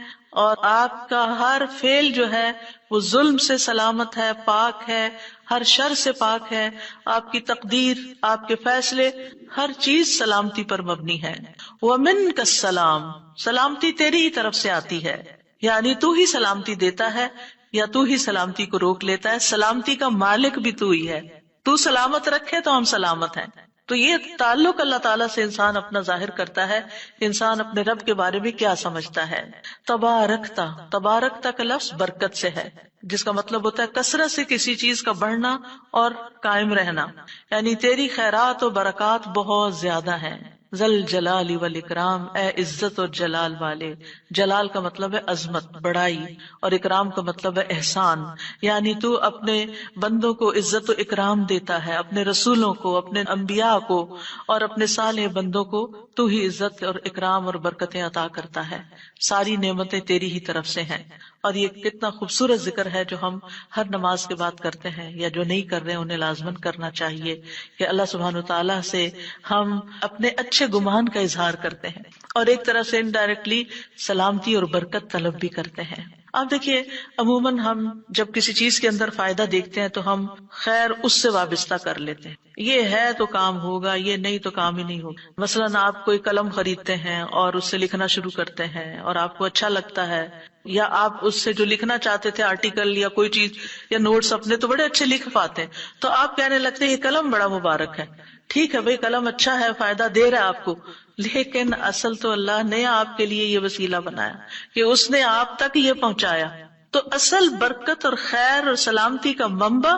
اور آپ کا ہر فعل جو ہے وہ ظلم سے سلامت ہے، پاک ہے، ہر شر سے پاک ہے. آپ کی تقدیر، آپ کے فیصلے، ہر چیز سلامتی پر مبنی ہے. ومنک السلام، سلامتی تیری ہی طرف سے آتی ہے، یعنی تو ہی سلامتی دیتا ہے یا تو ہی سلامتی کو روک لیتا ہے. سلامتی کا مالک بھی تو ہی ہے، تو سلامت رکھے تو ہم سلامت ہیں. تو یہ تعلق اللہ تعالیٰ سے انسان اپنا ظاہر کرتا ہے کہ انسان اپنے رب کے بارے میں کیا سمجھتا ہے. تبارکتا، تبارکتا کا لفظ برکت سے ہے جس کا مطلب ہوتا ہے کثرت سے کسی چیز کا بڑھنا اور قائم رہنا، یعنی تیری خیرات و برکات بہت زیادہ ہیں. ذل جلال والاکرام، اے عزت اور جلال والے. جلال کا مطلب ہے عظمت، بڑائی، اور اکرام کا مطلب ہے احسان. یعنی تو اپنے بندوں کو عزت و اکرام دیتا ہے، اپنے رسولوں کو، اپنے انبیاء کو اور اپنے صالح بندوں کو تو ہی عزت اور اکرام اور برکتیں عطا کرتا ہے. ساری نعمتیں تیری ہی طرف سے ہیں. اور یہ کتنا خوبصورت ذکر ہے جو ہم ہر نماز کے بعد کرتے ہیں، یا جو نہیں کر رہے انہیں لازماً کرنا چاہیے کہ اللہ سبحانہ وتعالیٰ سے ہم اپنے اچھے گمان کا اظہار کرتے ہیں اور ایک طرح سے انڈائریکٹلی سلامتی اور برکت طلب بھی کرتے ہیں. آپ دیکھیے عموماً ہم جب کسی چیز کے اندر فائدہ دیکھتے ہیں تو ہم خیر اس سے وابستہ کر لیتے ہیں، یہ ہے تو کام ہوگا، یہ نہیں تو کام ہی نہیں ہوگا. مثلاً آپ کوئی قلم خریدتے ہیں اور اس سے لکھنا شروع کرتے ہیں اور آپ کو اچھا لگتا ہے، یا آپ اس سے جو لکھنا چاہتے تھے آرٹیکل یا کوئی چیز یا نوٹس اپنے تو بڑے اچھے لکھ پاتے ہیں، تو آپ کہنے لگتے ہیں یہ قلم بڑا مبارک ہے. ٹھیک ہے بھائی، قلم اچھا ہے، فائدہ دے رہا ہے آپ کو، لیکن اصل تو اللہ نے آپ کے لیے یہ وسیلہ بنایا کہ اس نے آپ تک یہ پہنچایا. تو اصل برکت اور خیر اور سلامتی کا منبع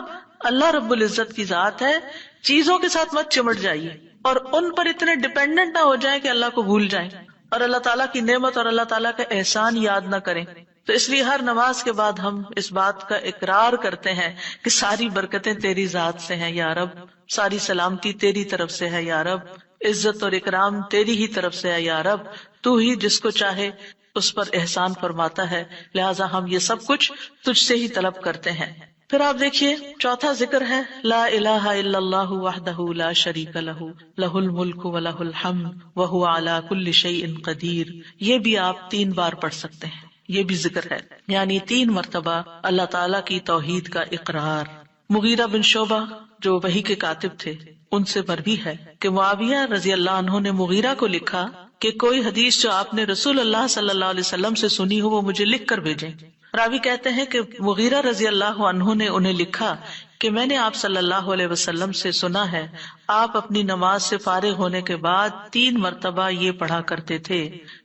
اللہ رب العزت کی ذات ہے. چیزوں کے ساتھ مت چمٹ جائیے اور ان پر اتنے ڈیپینڈنٹ نہ ہو جائیں کہ اللہ کو بھول جائیں. اور اللہ تعالیٰ کی نعمت اور اللہ تعالیٰ کا احسان یاد نہ کریں. تو اس لیے ہر نماز کے بعد ہم اس بات کا اقرار کرتے ہیں کہ ساری برکتیں تیری ذات سے ہیں یا رب، ساری سلامتی تیری طرف سے ہے یا رب، عزت اور اکرام تیری ہی طرف سے ہے یا رب، تو ہی جس کو چاہے اس پر احسان فرماتا ہے، لہٰذا ہم یہ سب کچھ تجھ سے ہی طلب کرتے ہیں. پھر آپ دیکھیے چوتھا ذکر ہے لا الہ الا اللہ وحدہ لا شریک لہ لہ الملک ولہ الحمد وہو علی کل شیء قدیر. یہ بھی آپ 3 بار پڑھ سکتے ہیں، یہ بھی ذکر ہے، یعنی 3 مرتبہ اللہ تعالیٰ کی توحید کا اقرار. مغیرہ بن شعبہ جو وحی کے کاتب تھے ان سے مروی ہے کہ معاویہ رضی اللہ عنہ نے مغیرہ کو لکھا کہ کوئی حدیث جو آپ نے رسول اللہ صلی اللہ علیہ وسلم سے سنی ہو وہ مجھے لکھ کر بھیجیں. راوی کہتے ہیں کہ مغیرہ رضی اللہ عنہ نے انہیں لکھا کہ میں نے آپ صلی اللہ علیہ وسلم سے سنا ہے آپ اپنی نماز سے فارغ ہونے کے بعد 3 مرتبہ یہ پڑھا کرتے تھے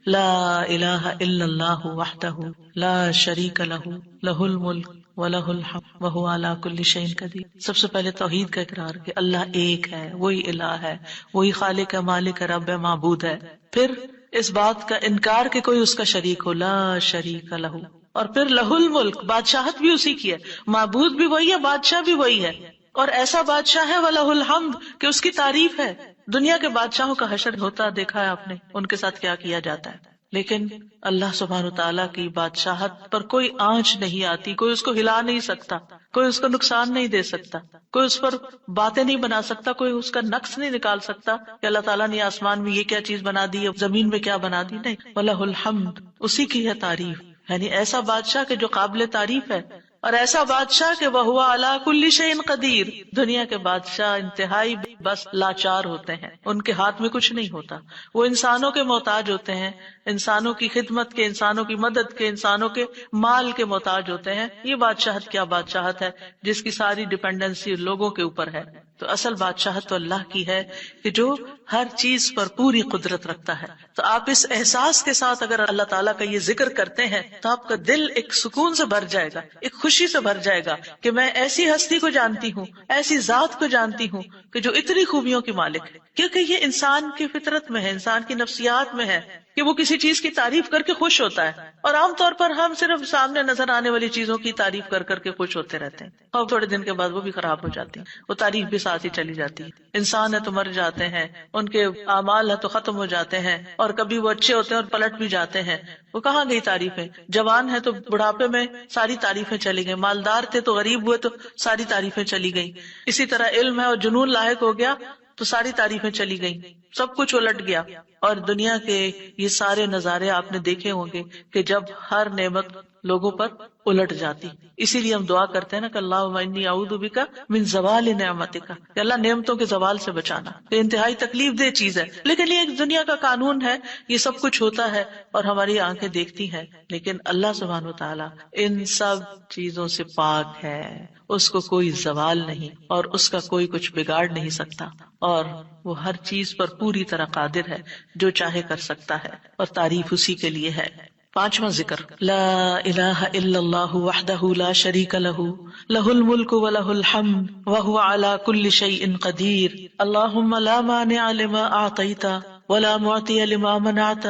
لا الہ الا اللہ وحدہ لا شریک لہ لہ الملک وَلَهُ الْحَمْدُ وَهُوَ عَلَى كُلِّ شَيْءٍ قَدِيرٌ. سب سے پہلے توحید کا اقرار کہ اللہ ایک ہے، وہی الہ ہے، وہی خالق ہے، مالک ہے، رب ہے، معبود ہے. پھر اس بات کا انکار کہ کوئی اس کا شریک ہو، لا شریک لہ. اور پھر لہ الملک، بادشاہت بھی اسی کی ہے، معبود بھی وہی ہے، بادشاہ بھی وہی ہے، اور ایسا بادشاہ ہے وَلَهُ الْحَمْدُ کہ اس کی تعریف ہے. دنیا کے بادشاہوں کا حشر ہوتا دیکھا ہے آپ نے، ان کے ساتھ کیا کیا جاتا ہے، لیکن اللہ سبحانہ وتعالیٰ کی بادشاہت پر کوئی آنچ نہیں آتی، کوئی اس کو ہلا نہیں سکتا، کوئی اس کو نقصان نہیں دے سکتا، کوئی اس پر باتیں نہیں بنا سکتا، کوئی اس کا نقص نہیں نکال سکتا کہ اللہ تعالیٰ نے آسمان میں یہ کیا چیز بنا دی، زمین میں کیا بنا دی. نہیں، وَلَهُ الْحَمْدُ، اسی کی ہے تعریف. یعنی ایسا بادشاہ کہ جو قابل تعریف ہے، اور ایسا بادشاہ کہ وَهُوَ عَلَى كُلِّ شَيْءٍ قَدِيرٌ. دنیا کے بادشاہ انتہائی بس لاچار ہوتے ہیں، ان کے ہاتھ میں کچھ نہیں ہوتا، وہ انسانوں کے محتاج ہوتے ہیں، انسانوں کی خدمت کے، انسانوں کی مدد کے، انسانوں کے مال کے محتاج ہوتے ہیں. یہ بادشاہت کیا بادشاہت ہے جس کی ساری ڈیپینڈنسی لوگوں کے اوپر ہے. تو اصل بادشاہت تو اللہ کی ہے کہ جو ہر چیز پر پوری قدرت رکھتا ہے. تو آپ اس احساس کے ساتھ اگر اللہ تعالیٰ کا یہ ذکر کرتے ہیں تو آپ کا دل ایک سکون سے بھر جائے گا، ایک خوشی سے بھر جائے گا کہ میں ایسی ہستی کو جانتی ہوں، ایسی ذات کو جانتی ہوں کہ جو اتنی خوبیوں کی مالک ہے. کیونکہ یہ انسان کی فطرت میں ہے، انسان کی نفسیات میں ہے کہ وہ کسی چیز کی تعریف کر کے خوش ہوتا ہے، اور عام طور پر ہم صرف سامنے نظر آنے والی چیزوں کی تعریف کر کر کے خوش ہوتے رہتے ہیں، اور تھوڑے دن کے بعد وہ بھی خراب ہو جاتی ہیں، وہ تعریف بھی ساتھ ہی چلی جاتی ہے. انسان ہے تو مر جاتے ہیں، ان کے اعمال ہے تو ختم ہو جاتے ہیں، اور کبھی وہ اچھے ہوتے ہیں اور پلٹ بھی جاتے ہیں. وہ کہاں گئی تعریفیں؟ جوان ہے تو بڑھاپے میں ساری تعریفیں چلی گئی، مالدار تھے تو غریب ہوئے تو ساری تعریفیں چلی گئی. اسی طرح علم ہے اور جنون لاحق ہو گیا تو ساری تعریفیں چلی گئیں، سب کچھ الٹ گیا. اور دنیا کے یہ سارے نظارے آپ نے دیکھے ہوں گے کہ جب ہر نعمت لوگوں پر الٹ جاتی. اسی لیے ہم دعا کرتے ہیں نا کہ اللہم انی اعوذ بک من زوال نعمتک، کہ اللہ نعمتوں کے زوال سے بچانا. یہ انتہائی تکلیف دہ چیز ہے، لیکن یہ ایک دنیا کا قانون ہے، یہ سب کچھ ہوتا ہے اور ہماری آنکھیں دیکھتی ہیں. لیکن اللہ سبحانہ وتعالی ان سب چیزوں سے پاک ہے، اس کو کوئی زوال نہیں اور اس کا کوئی کچھ بگاڑ نہیں سکتا، اور وہ ہر چیز پر پوری طرح قادر ہے، جو چاہے کر سکتا ہے، اور تعریف اسی کے لیے ہے. 5واں ذکر لا الہ الا اللہ وحدہ لا شریک لہ لہ الملک ولہ الحمد وہو علی کل شیء قدیر. اللہم لا مانع لما اعطیت ولا معطی لما منعت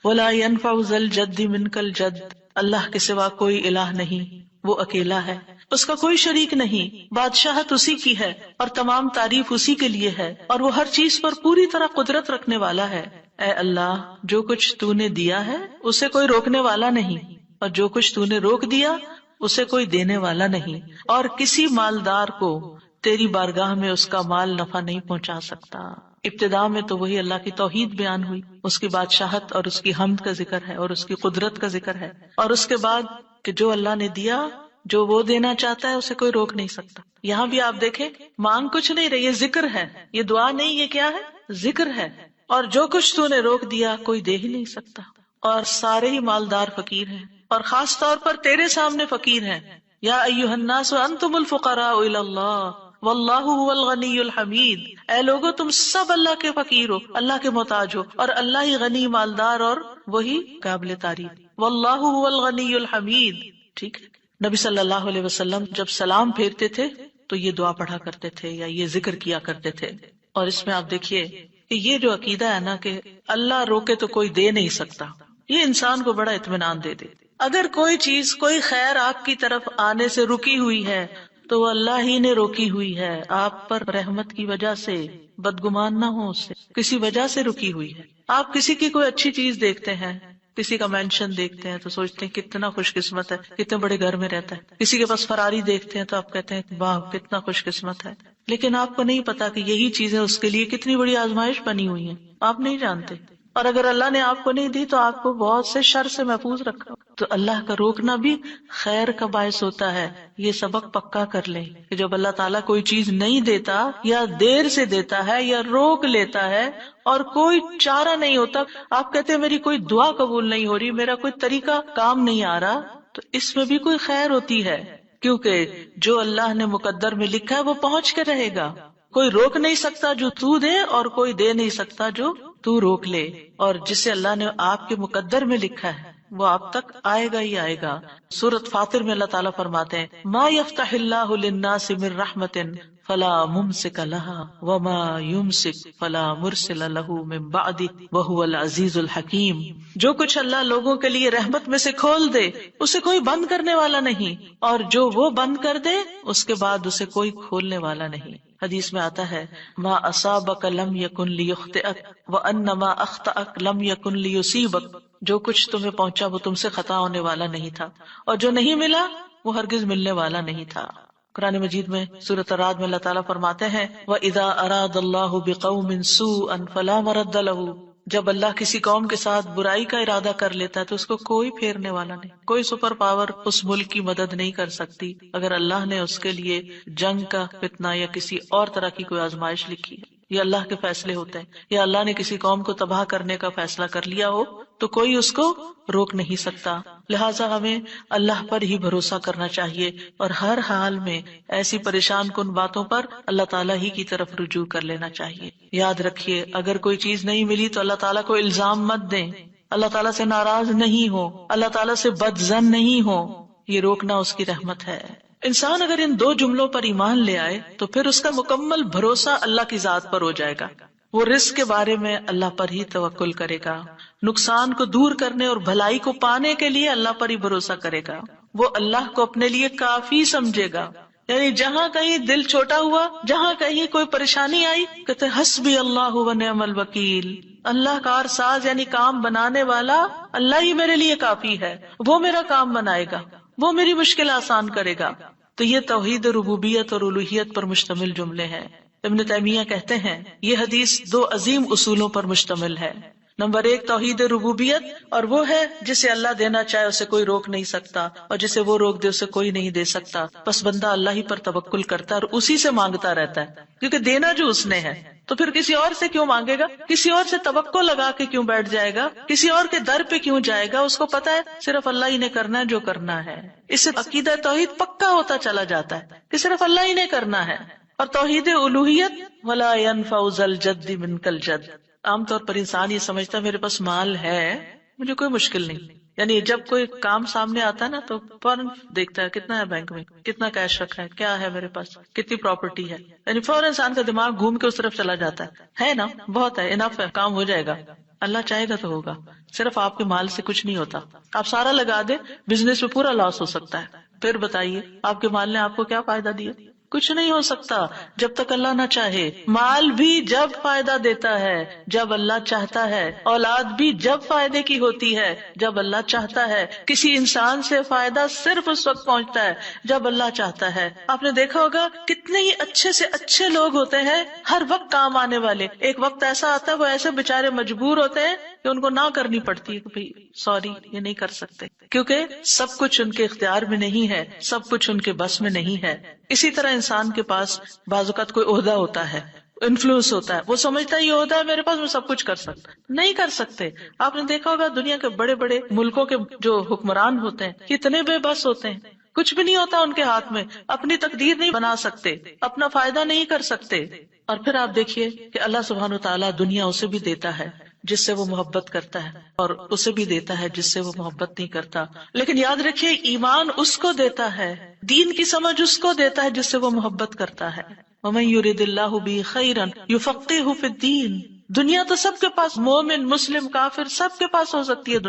ولا ينفع ذا الجد منک الجد. اللہ کے سوا کوئی الہ نہیں، وہ اکیلا ہے، اس کا کوئی شریک نہیں، بادشاہت اسی کی ہے اور تمام تعریف اسی کے لیے ہے، اور وہ ہر چیز پر پوری طرح قدرت رکھنے والا ہے. اے اللہ، جو کچھ تو نے دیا ہے اسے کوئی روکنے والا نہیں، اور جو کچھ تو نے روک دیا اسے کوئی دینے والا نہیں، اور کسی مالدار کو تیری بارگاہ میں اس کا مال نفع نہیں پہنچا سکتا. ابتدا میں تو وہی اللہ کی توحید بیان ہوئی، اس کی بادشاہت اور اس کی حمد کا ذکر ہے اور اس کی قدرت کا ذکر ہے، اور اس کے بعد کہ جو اللہ نے دیا، جو وہ دینا چاہتا ہے اسے کوئی روک نہیں سکتا. یہاں بھی آپ دیکھیں مانگ کچھ نہیں رہی، یہ ذکر ہے، یہ دعا نہیں، یہ کیا ہے؟ ذکر ہے. اور جو کچھ تو نے روک دیا کوئی دے ہی نہیں سکتا، اور سارے ہی مالدار فقیر ہیں، اور خاص طور پر تیرے سامنے فقیر ہیں. یا ایھا الناس انتم الفقراء الی اللہ واللہ هو الغنی الحمید. اے لوگو تم سب اللہ کے فقیر ہو، اللہ کے محتاج ہو، اور اللہ ہی غنی، مالدار اور وہی قابل تعریف. واللہ هو الغنی الحمید. ٹھیک ہے. نبی صلی اللہ علیہ وسلم جب سلام پھیرتے تھے تو یہ دعا پڑھا کرتے تھے یا یہ ذکر کیا کرتے تھے. اور اس میں آپ دیکھیے کہ یہ جو عقیدہ ہے نا کہ اللہ روکے تو کوئی دے نہیں سکتا، یہ انسان کو بڑا اطمینان دے دے۔ اگر کوئی چیز، کوئی خیر آپ کی طرف آنے سے رکی ہوئی ہے تو وہ اللہ ہی نے روکی ہوئی ہے، آپ پر رحمت کی وجہ سے، بدگمان نہ ہو، اس سے کسی وجہ سے رکی ہوئی ہے۔ آپ کسی کی کوئی اچھی چیز دیکھتے ہیں، کسی کا مینشن دیکھتے ہیں تو سوچتے ہیں کتنا خوش قسمت ہے، کتنے بڑے گھر میں رہتا ہے۔ کسی کے پاس فراری دیکھتے ہیں تو آپ کہتے ہیں واہ کتنا خوش قسمت ہے، لیکن آپ کو نہیں پتا کہ یہی چیزیں اس کے لیے کتنی بڑی آزمائش بنی ہوئی ہیں، آپ نہیں جانتے۔ اور اگر اللہ نے آپ کو نہیں دی تو آپ کو بہت سے شر سے محفوظ رکھا۔ تو اللہ کا روکنا بھی خیر کا باعث ہوتا ہے۔ یہ سبق پکا کر لیں کہ جب اللہ تعالیٰ کوئی چیز نہیں دیتا یا دیر سے دیتا ہے یا روک لیتا ہے اور کوئی چارہ نہیں ہوتا، آپ کہتے ہیں میری کوئی دعا قبول نہیں ہو رہی، میرا کوئی طریقہ کام نہیں آ رہا، تو اس میں بھی کوئی خیر ہوتی ہے، کیونکہ جو اللہ نے مقدر میں لکھا ہے وہ پہنچ کے رہے گا۔ کوئی روک نہیں سکتا جو تو دے، اور کوئی دے نہیں سکتا جو تو روک لے، اور جسے اللہ نے آپ کے مقدر میں لکھا ہے وہ آپ تک آئے گا ہی آئے گا۔ سورۃ فاطر میں اللہ تعالیٰ فرماتے ہیں ما یفتح اللہ للناس من رحمت فلا ممسک لها وما یمسک فلا مرسل له من بعدہ وہو العزیز الحکیم۔ جو کچھ اللہ لوگوں کے لیے رحمت میں سے کھول دے اسے کوئی بند کرنے والا نہیں، اور جو وہ بند کر دے اس کے بعد اسے کوئی کھولنے والا نہیں۔ حدیث میں آتا ہے ما اصابک لم یکن لیخطئک وان ما اخطأک لم یکن لیصیبک۔ جو کچھ تمہیں پہنچا وہ تم سے خطا ہونے والا نہیں تھا، اور جو نہیں ملا وہ ہرگز ملنے والا نہیں تھا۔ قرآن مجید میں سورۃ الرعد میں اللہ تعالیٰ فرماتے ہیں وَإِذَا أَرَادَ اللَّهُ بِقَوْمٍ سُوءًا فَلَا مَرَدَّ لَهُ۔ جب اللہ کسی قوم کے ساتھ برائی کا ارادہ کر لیتا ہے تو اس کو کوئی پھیرنے والا نہیں، کوئی سپر پاور اس ملک کی مدد نہیں کر سکتی اگر اللہ نے اس کے لیے جنگ کا فتنہ یا کسی اور طرح کی کوئی آزمائش لکھی ہے۔ یہ اللہ کے فیصلے ہوتے ہیں، یا اللہ نے کسی قوم کو تباہ کرنے کا فیصلہ کر لیا ہو تو کوئی اس کو روک نہیں سکتا۔ لہٰذا ہمیں اللہ پر ہی بھروسہ کرنا چاہیے، اور ہر حال میں ایسی پریشان کن باتوں پر اللہ تعالیٰ ہی کی طرف رجوع کر لینا چاہیے۔ یاد رکھیے اگر کوئی چیز نہیں ملی تو اللہ تعالیٰ کو الزام مت دیں، اللہ تعالیٰ سے ناراض نہیں ہو، اللہ تعالیٰ سے بدظن نہیں ہو، یہ روکنا اس کی رحمت ہے۔ انسان اگر ان دو جملوں پر ایمان لے آئے تو پھر اس کا مکمل بھروسہ اللہ کی ذات پر ہو جائے گا۔ وہ رزق کے بارے میں اللہ پر ہی توکل کرے گا، نقصان کو دور کرنے اور بھلائی کو پانے کے لیے اللہ پر ہی بھروسہ کرے گا، وہ اللہ کو اپنے لیے کافی سمجھے گا۔ یعنی جہاں کہیں دل چھوٹا ہوا، جہاں کہیں کوئی پریشانی آئی، کہتے حسبی اللہ و نعم الوکیل، اللہ کار ساز یعنی کام بنانے والا اللہ ہی میرے لیے کافی ہے، وہ میرا کام بنائے گا، وہ میری مشکل آسان کرے گا۔ تو یہ توحید ربوبیت اور الوہیت پر مشتمل جملے ہیں۔ ابن تیمیہ کہتے ہیں یہ حدیث دو عظیم اصولوں پر مشتمل ہے۔ نمبر 1 توحید ربوبیت، اور وہ ہے جسے اللہ دینا چاہے اسے کوئی روک نہیں سکتا، اور جسے وہ روک دے اسے کوئی نہیں دے سکتا، بس بندہ اللہ ہی پر توکل کرتا ہے اور اسی سے مانگتا رہتا ہے، کیونکہ دینا جو اس نے ہے، تو پھر کسی اور سے کیوں مانگے گا، کسی اور سے توقع لگا کے کیوں بیٹھ جائے گا، کسی اور کے در پہ کیوں جائے گا، اس کو پتا ہے صرف اللہ ہی نے کرنا ہے جو کرنا ہے۔ اس سے عقیدہ توحید پکا ہوتا چلا جاتا ہے کہ صرف اللہ ہی نے کرنا ہے۔ اور توحید الوہیت ولا ينفع ذا الجد منک الجد، عام طور پر انسان یہ سمجھتا ہے میرے پاس مال ہے مجھے کوئی مشکل نہیں، یعنی جب کوئی کام سامنے آتا ہے نا تو فوراً دیکھتا ہے کتنا ہے بینک میں، کتنا کیش رکھا ہے، کیا ہے میرے پاس، کتنی پراپرٹی ہے، یعنی فوراً انسان کا دماغ گھوم کے اس طرف چلا جاتا ہے نا بہت ہے، انف ہے، کام ہو جائے گا، اللہ چاہے گا تو ہوگا۔ صرف آپ کے مال سے کچھ نہیں ہوتا، آپ سارا لگا دیں بزنس میں پورا لاس ہو سکتا ہے، پھر بتائیے آپ کے مال نے آپ کو کیا فائدہ دیا، کچھ نہیں ہو سکتا جب تک اللہ نہ چاہے۔ مال بھی جب فائدہ دیتا ہے جب اللہ چاہتا ہے، اولاد بھی جب فائدے کی ہوتی ہے جب اللہ چاہتا ہے، کسی انسان سے فائدہ صرف اس وقت پہنچتا ہے جب اللہ چاہتا ہے۔ آپ نے دیکھا ہوگا کتنے ہی اچھے سے اچھے لوگ ہوتے ہیں ہر وقت کام آنے والے، ایک وقت ایسا آتا ہے وہ ایسے بےچارے مجبور ہوتے ہیں کہ ان کو نہ کرنی پڑتی ہے کہ بھائی سوری یہ نہیں کر سکتے، کیونکہ سب کچھ ان کے اختیار میں نہیں ہے، سب کچھ ان کے بس میں نہیں ہے۔ اسی طرح انسان کے پاس بعض اوقات کوئی عہدہ ہوتا ہے، انفلوئنس ہوتا ہے، وہ سمجھتا ہے یہ عہدہ ہے میرے پاس میں سب کچھ کر سکتا، نہیں کر سکتے۔ آپ نے دیکھا ہوگا دنیا کے بڑے بڑے ملکوں کے جو حکمران ہوتے ہیں کتنے بے بس ہوتے ہیں، کچھ بھی نہیں ہوتا ان کے ہاتھ میں، اپنی تقدیر نہیں بنا سکتے، اپنا فائدہ نہیں کر سکتے۔ اور پھر آپ دیکھیے کہ اللہ سبحانہ وتعالیٰ دنیا اسے بھی دیتا ہے جس سے وہ محبت کرتا ہے، اور اسے بھی دیتا ہے جس سے وہ محبت نہیں کرتا، لیکن یاد رکھیے ایمان اس کو دیتا ہے، دین کی سمجھ اس کو دیتا ہے جس سے وہ محبت کرتا ہے۔ وَمَن يُرِدِ اللَّهُ بِهِ خَيْرًا يُفَقِّهْهُ فِي الدِّينِ، دنیا تو سب کے پاس، مومن مسلم کافر سب کے پاس ہو سکتی ہے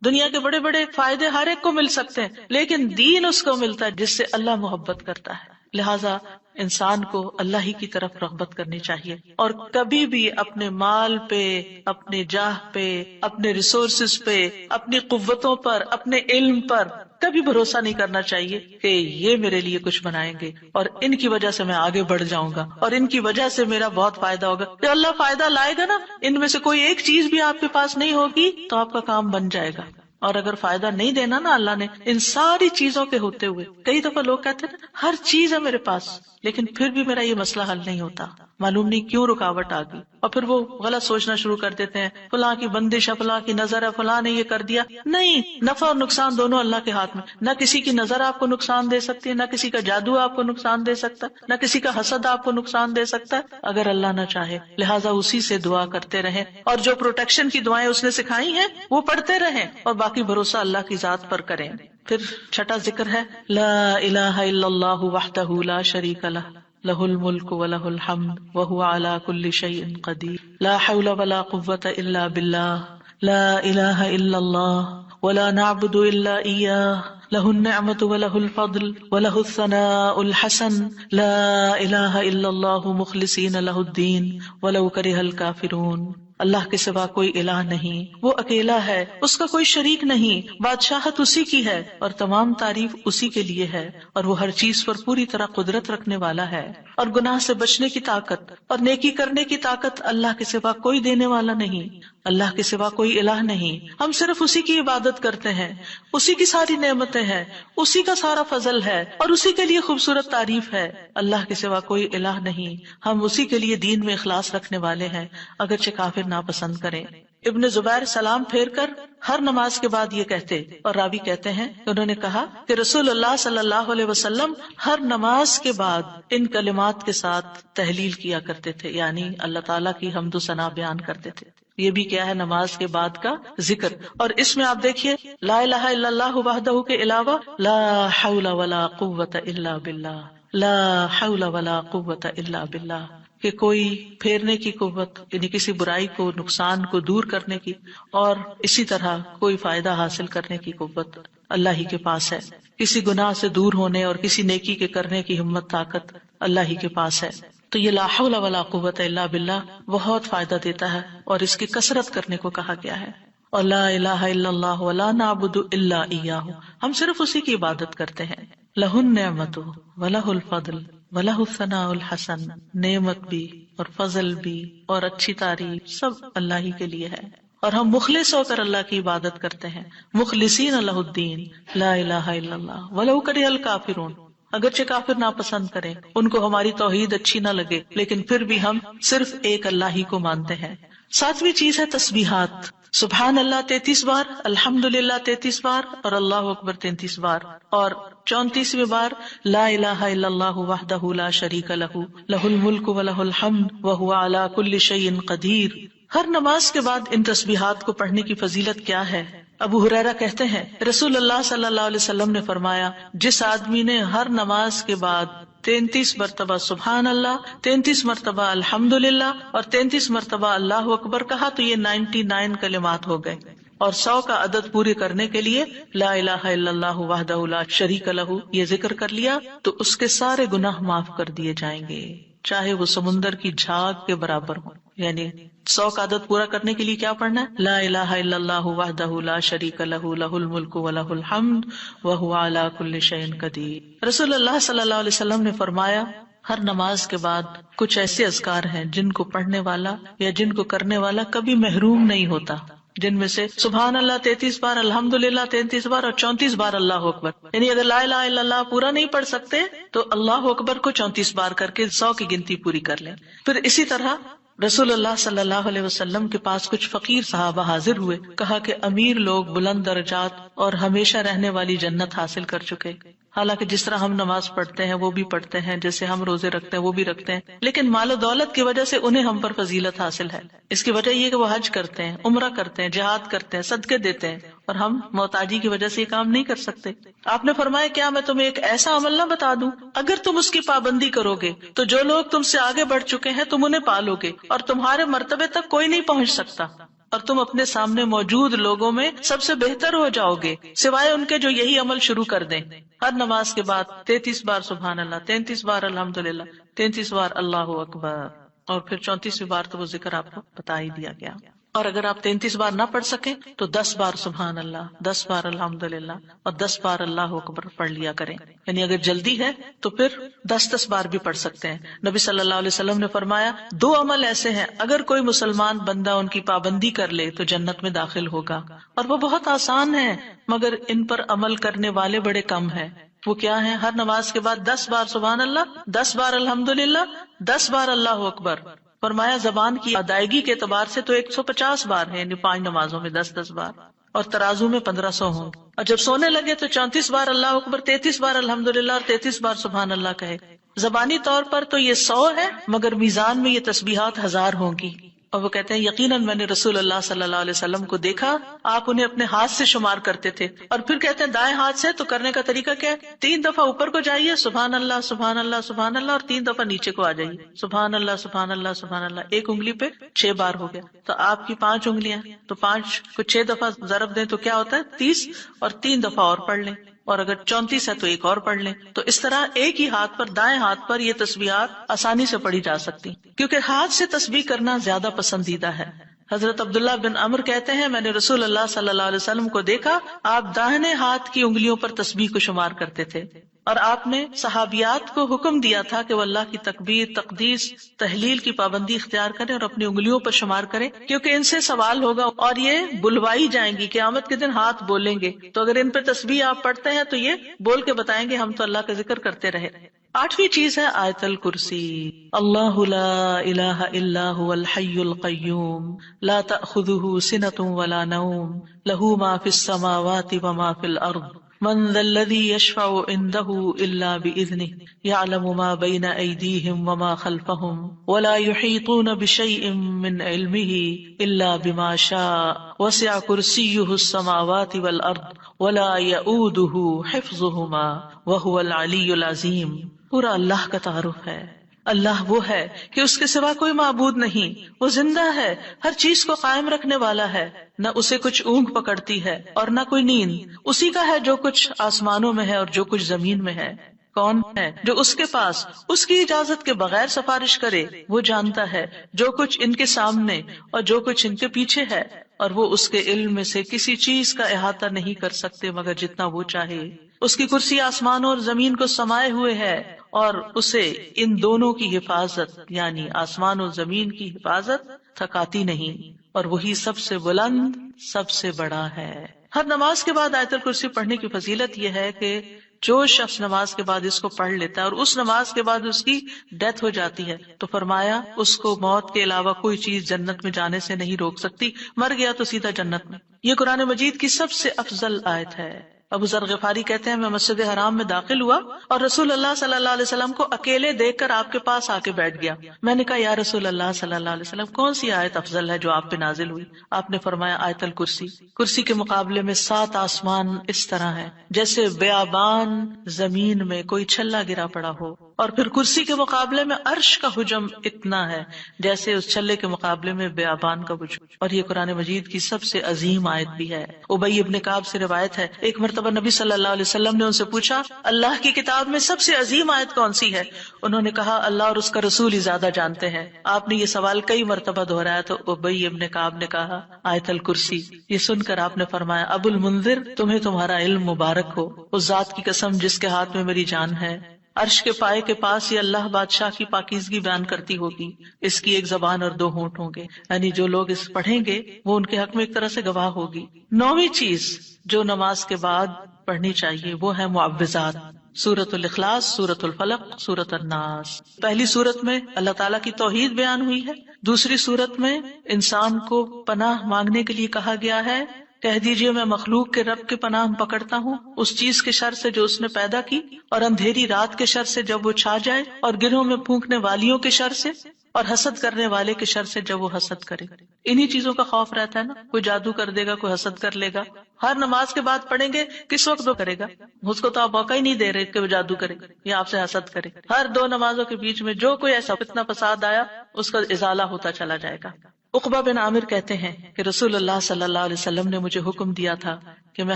دنیا کے بڑے بڑے فائدے ہر ایک کو مل سکتے ہیں، لیکن دین اس کو ملتا ہے جس سے اللہ محبت کرتا ہے۔ لہٰذا انسان کو اللہ ہی کی طرف رغبت کرنی چاہیے، اور کبھی بھی اپنے مال پہ، اپنے جاہ پہ، اپنے ریسورسز پہ، اپنی قوتوں پر، اپنے علم پر کبھی بھروسہ نہیں کرنا چاہیے کہ یہ میرے لیے کچھ بنائیں گے اور ان کی وجہ سے میں آگے بڑھ جاؤں گا اور ان کی وجہ سے میرا بہت فائدہ ہوگا۔ کہ اللہ فائدہ لائے گا نا، ان میں سے کوئی ایک چیز بھی آپ کے پاس نہیں ہوگی تو آپ کا کام بن جائے گا۔ اور اگر فائدہ نہیں دینا نا اللہ نے ان ساری چیزوں کے ہوتے ہوئے، کئی دفعہ لوگ کہتے ہیں ہر چیز ہے میرے پاس لیکن پھر بھی میرا یہ مسئلہ حل نہیں ہوتا، معلوم نہیں کیوں رکاوٹ آ گئی، اور پھر وہ غلط سوچنا شروع کر دیتے ہیں، فلاں کی بندش ہے، فلاں کی نظر ہے، فلاں نے یہ کر دیا۔ نہیں، نفع اور نقصان دونوں اللہ کے ہاتھ میں، نہ کسی کی نظر آپ کو نقصان دے سکتی ہے، نہ کسی کا جادو آپ کو نقصان دے سکتا ہے، نہ کسی کا حسد آپ کو نقصان دے سکتا ہے اگر اللہ نہ چاہے۔ لہٰذا اسی سے دعا کرتے رہیں، اور جو پروٹیکشن کی دعائیں اس نے سکھائی ہیں وہ پڑھتے رہیں، اور باقی بھروسہ اللہ کی ذات پر کریں۔ پھر چھٹا ذکر ہے لا الہ الا اللہ وحدہ لا شریک لہ، لہ الملک ولہ الحمد وہو علی کل شیء قدیر، لا حول ولا قوة الا باللہ، لا الہ الا اللہ ولا نعبد الا ایاہ، لہ النعمۃ ولہ الفضل ولہ الثناء الحسن، لا الہ الا اللہ مخلصین لہ الدین ولو کرہ الکافرون۔ اللہ کے سوا کوئی الہ نہیں، وہ اکیلا ہے، اس کا کوئی شریک نہیں، بادشاہت اسی کی ہے اور تمام تعریف اسی کے لیے ہے، اور وہ ہر چیز پر پوری طرح قدرت رکھنے والا ہے، اور گناہ سے بچنے کی طاقت اور نیکی کرنے کی طاقت اللہ کے سوا کوئی دینے والا نہیں، اللہ کے سوا کوئی الہ نہیں، ہم صرف اسی کی عبادت کرتے ہیں، اسی کی ساری نعمتیں ہیں، اسی کا سارا فضل ہے اور اسی کے لیے خوبصورت تعریف ہے، اللہ کے سوا کوئی الہ نہیں، ہم اسی کے لیے دین میں اخلاص رکھنے والے ہیں اگرچہ کافر ناپسند کریں۔ ابن زبیر سلام پھیر کر ہر نماز کے بعد یہ کہتے، اور راوی کہتے ہیں کہ انہوں نے کہا کہ رسول اللہ صلی اللہ علیہ وسلم ہر نماز کے بعد ان کلمات کے ساتھ تحلیل کیا کرتے تھے، یعنی اللہ تعالیٰ کی حمد و ثنا بیان کرتے تھے۔ یہ بھی کیا ہے نماز کے بعد کا ذکر، اور اس میں آپ دیکھیے لا الہ الا اللہ وحدہ کے علاوہ لا حول ولا قوت الا باللہ، لا حول ولا قوت الا باللہ، کہ کوئی پھیرنے کی قوت یعنی کسی برائی کو، نقصان کو دور کرنے کی، اور اسی طرح کوئی فائدہ حاصل کرنے کی قوت اللہ ہی کے پاس ہے، کسی گناہ سے دور ہونے اور کسی نیکی کے کرنے کی ہمت طاقت اللہ ہی کے پاس ہے۔ تو یہ لا حول ولا قوت الا باللہ بہت فائدہ دیتا ہے اور اس کی کثرت کرنے کو کہا گیا ہے۔ اور لا الہ الا اللہ ولا نعبد الا ایاہ، ہم صرف اسی کی عبادت کرتے ہیں۔ لہ النعمت ولہ الفضل ولہ الثناء الحسن، نعمت بھی اور فضل بھی اور اچھی تعریف سب اللہ ہی کے لیے ہے، اور ہم مخلص ہو کر اللہ کی عبادت کرتے ہیں، مخلصین لہ الدین، لا الہ الا اللہ ولو کرہ الکافرون، اگرچہ کافر ناپسند کریں، ان کو ہماری توحید اچھی نہ لگے، لیکن پھر بھی ہم صرف ایک اللہ ہی کو مانتے ہیں۔ ساتویں چیز ہے تسبیحات، سبحان اللہ 33 بار، الحمدللہ 33 بار اور اللہ اکبر 33 بار، اور 34ویں بار لا الہ الا اللہ وحدہ لا شریک لہ، لہ الملک ولہ الحمد وہو علی کل شیء قدیر۔ ہر نماز کے بعد ان تسبیحات کو پڑھنے کی فضیلت کیا ہے؟ ابو ہریرہ کہتے ہیں رسول اللہ صلی اللہ علیہ وسلم نے فرمایا، جس آدمی نے ہر نماز کے بعد 33 مرتبہ سبحان اللہ، 33 مرتبہ الحمدللہ اور 33 مرتبہ اللہ اکبر کہا تو یہ 99 کلمات ہو گئے، اور 100 کا عدد پورے کرنے کے لیے لا الہ الا اللہ وحدہ لا شریک لہ یہ ذکر کر لیا تو اس کے سارے گناہ معاف کر دیے جائیں گے، چاہے وہ سمندر کی جھاگ کے برابر ہو۔ یعنی 100 کا عدد پورا کرنے کے لیے کیا پڑھنا ہے؟ لا الہ الا اللہ وحدہ لا شریک لہ، لہ الملک ولہ الحمد وہو علی کل شیء قدیر۔ رسول اللہ صلی اللہ علیہ وسلم نے فرمایا ہر نماز کے بعد کچھ ایسے اذکار ہیں جن کو پڑھنے والا یا جن کو کرنے والا کبھی محروم نہیں ہوتا، جن میں سے سبحان اللہ 33 بار، الحمدللہ 33 بار اور 34 بار اللہ اکبر، یعنی اگر لا الہ الا اللہ پورا نہیں پڑھ سکتے تو اللہ اکبر کو 34 بار کر کے 100 کی گنتی پوری کر لیں۔ پھر اسی طرح رسول اللہ صلی اللہ علیہ وسلم کے پاس کچھ فقیر صحابہ حاضر ہوئے، کہا کہ امیر لوگ بلند درجات اور ہمیشہ رہنے والی جنت حاصل کر چکے، حالانکہ جس طرح ہم نماز پڑھتے ہیں وہ بھی پڑھتے ہیں، جیسے ہم روزے رکھتے ہیں وہ بھی رکھتے ہیں، لیکن مال و دولت کی وجہ سے انہیں ہم پر فضیلت حاصل ہے۔ اس کی وجہ یہ کہ وہ حج کرتے ہیں، عمرہ کرتے ہیں، جہاد کرتے ہیں، صدقے دیتے ہیں، اور ہم محتاجی کی وجہ سے یہ کام نہیں کر سکتے۔ آپ نے فرمایا کیا میں تمہیں ایک ایسا عمل نہ بتا دوں، اگر تم اس کی پابندی کرو گے تو جو لوگ تم سے آگے بڑھ چکے ہیں تم انہیں پالو گے، اور تمہارے مرتبے تک کوئی نہیں پہنچ سکتا، اور تم اپنے سامنے موجود لوگوں میں سب سے بہتر ہو جاؤ گے سوائے ان کے جو یہی عمل شروع کر دیں۔ ہر نماز کے بعد 33 بار سبحان اللہ، 33 بار الحمدللہ، 33 بار اللہ اکبر، اور پھر 34ویں بار تو وہ ذکر آپ کو بتا ہی دیا گیا۔ اور اگر آپ 33 بار نہ پڑھ سکیں تو 10 بار سبحان اللہ، 10 بار الحمدللہ اور 10 بار اللہ اکبر پڑھ لیا کریں۔ یعنی اگر جلدی ہے تو پھر 10 بار بھی پڑھ سکتے ہیں۔ نبی صلی اللہ علیہ وسلم نے فرمایا 2 عمل ایسے ہیں اگر کوئی مسلمان بندہ ان کی پابندی کر لے تو جنت میں داخل ہوگا، اور وہ بہت آسان ہے مگر ان پر عمل کرنے والے بڑے کم ہیں۔ وہ کیا ہیں؟ ہر نماز کے بعد 10 بار سبحان اللہ، 10 بار الحمدللہ، 10 بار اللہ اکبر۔ فرمایا زبان کی ادائیگی کے اعتبار سے تو 150 بار ہے، یعنی 5 نمازوں میں 10 بار، اور ترازو میں 1500 ہوں گے۔ اور جب سونے لگے تو 34 بار اللہ اکبر، 33 بار الحمدللہ اور 33 بار سبحان اللہ کہے۔ زبانی طور پر تو یہ 100 ہے مگر میزان میں یہ تسبیحات 1000 ہوں گی۔ اور وہ کہتے ہیں یقیناً میں نے رسول اللہ صلی اللہ علیہ وسلم کو دیکھا، آپ انہیں اپنے ہاتھ سے شمار کرتے تھے، اور پھر کہتے ہیں دائیں ہاتھ سے، تو کرنے کا طریقہ کیا ہے؟ 3 دفعہ اوپر کو جائیے سبحان اللہ سبحان اللہ سبحان اللہ، اور 3 دفعہ نیچے کو آ جائیے سبحان اللہ سبحان اللہ سبحان اللہ۔ ایک انگلی پہ 6 بار ہو گیا، تو آپ کی 5 انگلیاں، تو 5 کو 6 دفعہ ضرب دیں تو کیا ہوتا ہے؟ 30، اور 3 دفعہ اور پڑھ لیں، اور اگر 34 ہے تو ایک اور پڑھ لیں۔ تو اس طرح ایک ہی ہاتھ پر، دائیں ہاتھ پر یہ تسبیحات آسانی سے پڑھی جا سکتی، کیونکہ ہاتھ سے تسبیح کرنا زیادہ پسندیدہ ہے۔ حضرت عبداللہ بن عمر کہتے ہیں میں نے رسول اللہ صلی اللہ علیہ وسلم کو دیکھا، آپ داہنے ہاتھ کی انگلیوں پر تسبیح کو شمار کرتے تھے، اور آپ نے صحابیات کو حکم دیا تھا کہ وہ اللہ کی تکبیر، تقدیس، تحلیل کی پابندی اختیار کریں اور اپنی انگلیوں پر شمار کریں، کیونکہ ان سے سوال ہوگا اور یہ بلوائی جائیں گی، قیامت کے دن ہاتھ بولیں گے۔ تو اگر ان پہ تسبیح آپ پڑھتے ہیں تو یہ بول کے بتائیں گے ہم تو اللہ کا ذکر کرتے رہے۔ 8ویں چیز ہے آیت الکرسی۔ اللہ لا الہ الا هو الحی القیوم لا تأخذہ سنۃ ولا نوم لہ ما فی السماوات وما فی الارض من ذا الذی یشفع عنده الا بإذنہ یعلم ما بین ایدیہم وما خلفہم ولا یحیطون بشیء من علمہ الا بما شاء وسع کرسیہ السماوات والارض ولا یؤودہ حفظہما وہو العلی العظیم۔ پورا اللہ کا تعارف ہے۔ اللہ وہ ہے کہ اس کے سوا کوئی معبود نہیں، وہ زندہ ہے، ہر چیز کو قائم رکھنے والا ہے، نہ اسے کچھ اونگ پکڑتی ہے اور نہ کوئی نیند، اسی کا ہے جو کچھ آسمانوں میں ہے اور جو کچھ زمین میں ہے۔ کون ہے جو اس کے پاس اس کی اجازت کے بغیر سفارش کرے؟ وہ جانتا ہے جو کچھ ان کے سامنے اور جو کچھ ان کے پیچھے ہے، اور وہ اس کے علم میں سے کسی چیز کا احاطہ نہیں کر سکتے مگر جتنا وہ چاہے۔ اس کی کرسی آسمانوں اور زمین کو سمائے ہوئے ہے، اور اسے ان دونوں کی حفاظت یعنی آسمان اور زمین کی حفاظت تھکاتی نہیں، اور وہی سب سے بلند، سب سے بڑا ہے۔ ہر نماز کے بعد آیت الکرسی پڑھنے کی فضیلت یہ ہے کہ جو شخص نماز کے بعد اس کو پڑھ لیتا ہے اور اس نماز کے بعد اس کی ڈیتھ ہو جاتی ہے تو فرمایا اس کو موت کے علاوہ کوئی چیز جنت میں جانے سے نہیں روک سکتی، مر گیا تو سیدھا جنت میں۔ یہ قرآن مجید کی سب سے افضل آیت ہے۔ ابو ذر غفاری کہتے ہیں میں مسجد حرام میں داخل ہوا اور رسول اللہ صلی اللہ علیہ وسلم کو اکیلے دیکھ کر آپ کے پاس آ کے بیٹھ گیا۔ میں نے کہا یا رسول اللہ صلی اللہ علیہ وسلم کون سی آیت افضل ہے جو آپ پہ نازل ہوئی؟ آپ نے فرمایا آیت الکرسی۔ کرسی کے مقابلے میں 7 آسمان اس طرح ہیں جیسے بیابان زمین میں کوئی چھلا گرا پڑا ہو، اور پھر کرسی کے مقابلے میں عرش کا حجم اتنا ہے جیسے اس چھلے کے مقابلے میں بیابان کا حجم۔ اور یہ قرآن مجید کی سب سے عظیم آیت بھی ہے۔ ابی ابن کعب سے روایت ہے ایک مرتبہ نبی صلی اللہ علیہ وسلم نے ان سے پوچھا اللہ کی کتاب میں سب سے عظیم آیت کون سی ہے؟ انہوں نے کہا اللہ اور اس کا رسول ہی زیادہ جانتے ہیں۔ آپ نے یہ سوال کئی مرتبہ دہرایا تو ابی ابن کعب نے کہا آیت الکرسی۔ یہ سن کر آپ نے فرمایا ابو المنذر تمہیں تمہارا علم مبارک ہو، اس ذات کی قسم جس کے ہاتھ میں میری جان ہے، عرش کے پائے کے پاس یہ اللہ بادشاہ کی پاکیزگی بیان کرتی ہوگی، اس کی ایک زبان اور 2 ہونٹ ہوں گے، یعنی جو لوگ اس پڑھیں گے وہ ان کے حق میں ایک طرح سے گواہ ہوگی۔ 9ویں چیز جو نماز کے بعد پڑھنی چاہیے وہ ہے معوذات، سورۃ الاخلاص، سورۃ الفلق، سورۃ الناس۔ پہلی سورت میں اللہ تعالیٰ کی توحید بیان ہوئی ہے، دوسری سورت میں انسان کو پناہ مانگنے کے لیے کہا گیا ہے کہہ دیجئے میں مخلوق کے رب کے پناہ پکڑتا ہوں اس چیز کے شر سے جو اس نے پیدا کی، اور اندھیری رات کے شر سے جب وہ چھا جائے، اور گرہوں میں پھونکنے والیوں کے شر سے، اور حسد کرنے والے کے شر سے جب وہ حسد کرے۔ انہی چیزوں کا خوف رہتا ہے نا، کوئی جادو کر دے گا، کوئی حسد کر لے گا۔ ہر نماز کے بعد پڑھیں گے، کس وقت وہ کرے گا؟ اس کو تو آپ موقع ہی نہیں دے رہے کہ وہ جادو کرے یا آپ سے حسد کرے۔ ہر دو نمازوں کے بیچ میں جو کوئی ایسا فتنہ فساد آیا اس کا ازالہ ہوتا چلا جائے گا۔ عقبہ بن عامر کہتے ہیں کہ رسول اللہ صلی اللہ علیہ وسلم نے مجھے حکم دیا تھا کہ میں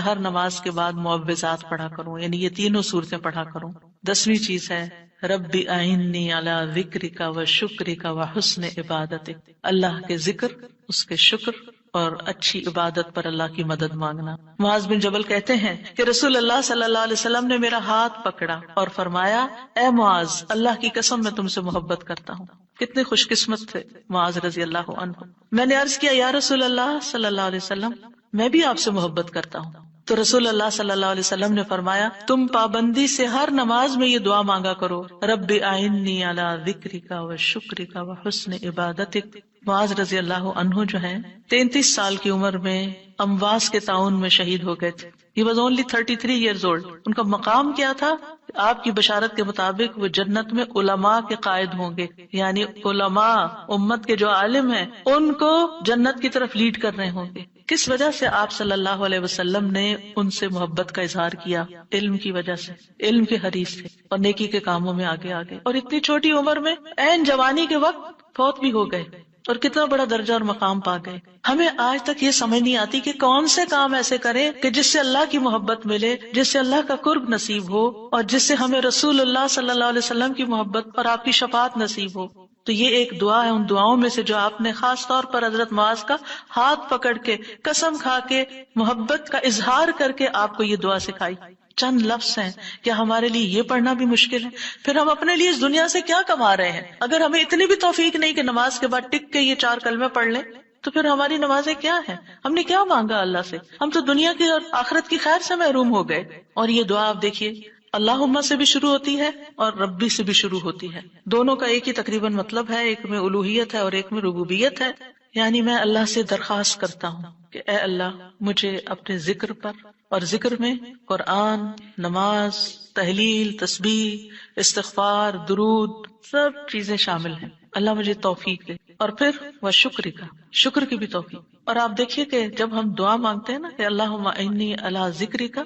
ہر نماز کے بعد معوذات پڑھا کروں، یعنی یہ تینوں صورتیں پڑھا کروں۔ 10ویں چیز ہے رب اعنی علی ذکرک و شکرک و حسن عبادتک، اللہ کے ذکر، اس کے شکر اور اچھی عبادت پر اللہ کی مدد مانگنا۔ معاذ بن جبل کہتے ہیں کہ رسول اللہ صلی اللہ علیہ وسلم نے میرا ہاتھ پکڑا اور فرمایا اے معاذ، اللہ کی قسم میں تم سے محبت کرتا ہوں۔ کتنے خوش قسمت تھے معاذ رضی اللہ عنہ۔ میں نے عرض کیا یا رسول اللہ صلی اللہ علیہ وسلم، میں بھی آپ سے محبت کرتا ہوں۔ تو رسول اللہ صلی اللہ علیہ وسلم نے فرمایا تم پابندی سے ہر نماز میں یہ دعا مانگا کرو، رب اعنی علی ذکرک و شکرک و حسن عبادتک۔ معاذ رضی اللہ عنہ جو ہیں 33 سال کی عمر میں امواس کے طاعون میں شہید ہو گئے تھے۔ He was only 33 years old۔ ان کا مقام کیا تھا؟ آپ کی بشارت کے مطابق وہ جنت میں علماء کے قائد ہوں گے، یعنی علماء امت کے جو عالم ہیں ان کو جنت کی طرف لیڈ کر رہے ہوں گے۔ کس وجہ سے آپ صلی اللہ علیہ وسلم نے ان سے محبت کا اظہار کیا؟ علم کی وجہ سے، علم کے حریص تھے اور نیکی کے کاموں میں آگے آگے، اور اتنی چھوٹی عمر میں عین جوانی کے وقت فوت بھی ہو گئے، اور کتنا بڑا درجہ اور مقام پا گئے۔ ہمیں آج تک یہ سمجھ نہیں آتی کہ کون سے کام ایسے کریں کہ جس سے اللہ کی محبت ملے، جس سے اللہ کا قرب نصیب ہو، اور جس سے ہمیں رسول اللہ صلی اللہ علیہ وسلم کی محبت اور آپ کی شفاعت نصیب ہو۔ تو یہ ایک دعا ہے ان دعاؤں میں سے جو آپ نے خاص طور پر حضرت معاذ کا ہاتھ پکڑ کے، قسم کھا کے، محبت کا اظہار کر کے آپ کو یہ دعا سکھائی۔ چند لفظ ہیں، کیا ہمارے لیے یہ پڑھنا بھی مشکل ہے؟ پھر ہم اپنے لیے اس دنیا سے کیا کما رہے ہیں؟ اگر ہمیں اتنی بھی توفیق نہیں کہ نماز کے بعد ٹک کے یہ 4 کلمے پڑھ لیں، تو پھر ہماری نمازیں کیا ہیں؟ ہم نے کیا مانگا اللہ سے؟ ہم تو دنیا کی اور آخرت کی خیر سے محروم ہو گئے۔ اور یہ دعا آپ دیکھیے اللہم سے بھی شروع ہوتی ہے اور ربی سے بھی شروع ہوتی ہے، دونوں کا ایک ہی تقریباً مطلب ہے، ایک میں الوہیت ہے اور ایک میں ربوبیت ہے۔ یعنی میں اللہ سے درخواست کرتا ہوں کہ اے اللہ مجھے اپنے ذکر پر، اور ذکر میں قرآن، نماز، تحلیل، تسبیح، استغفار، درود، سب چیزیں شامل ہیں، اللہ مجھے توفیق دے۔ اور پھر وہ شکر کا، شکر کی بھی توفیق۔ اور آپ دیکھیے کہ جب ہم دعا مانگتے ہیں نا کہ اللہم انی علی ذکرک،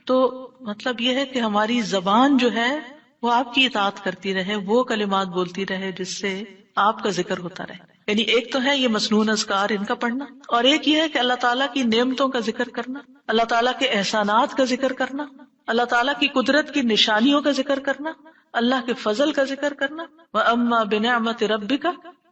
تو مطلب یہ ہے کہ ہماری زبان جو ہے وہ آپ کی اطاعت کرتی رہے، وہ کلمات بولتی رہے جس سے آپ کا ذکر ہوتا رہے۔ یعنی ایک تو ہے یہ مسنون اذکار ان کا پڑھنا، اور ایک یہ ہے کہ اللہ تعالیٰ کی نعمتوں کا ذکر کرنا، اللہ تعالیٰ کے احسانات کا ذکر کرنا، اللہ تعالیٰ کی قدرت کی نشانیوں کا ذکر کرنا، اللہ کے فضل کا ذکر کرنا۔ وَأَمَّا بِنِعْمَةِ رَبِّكَ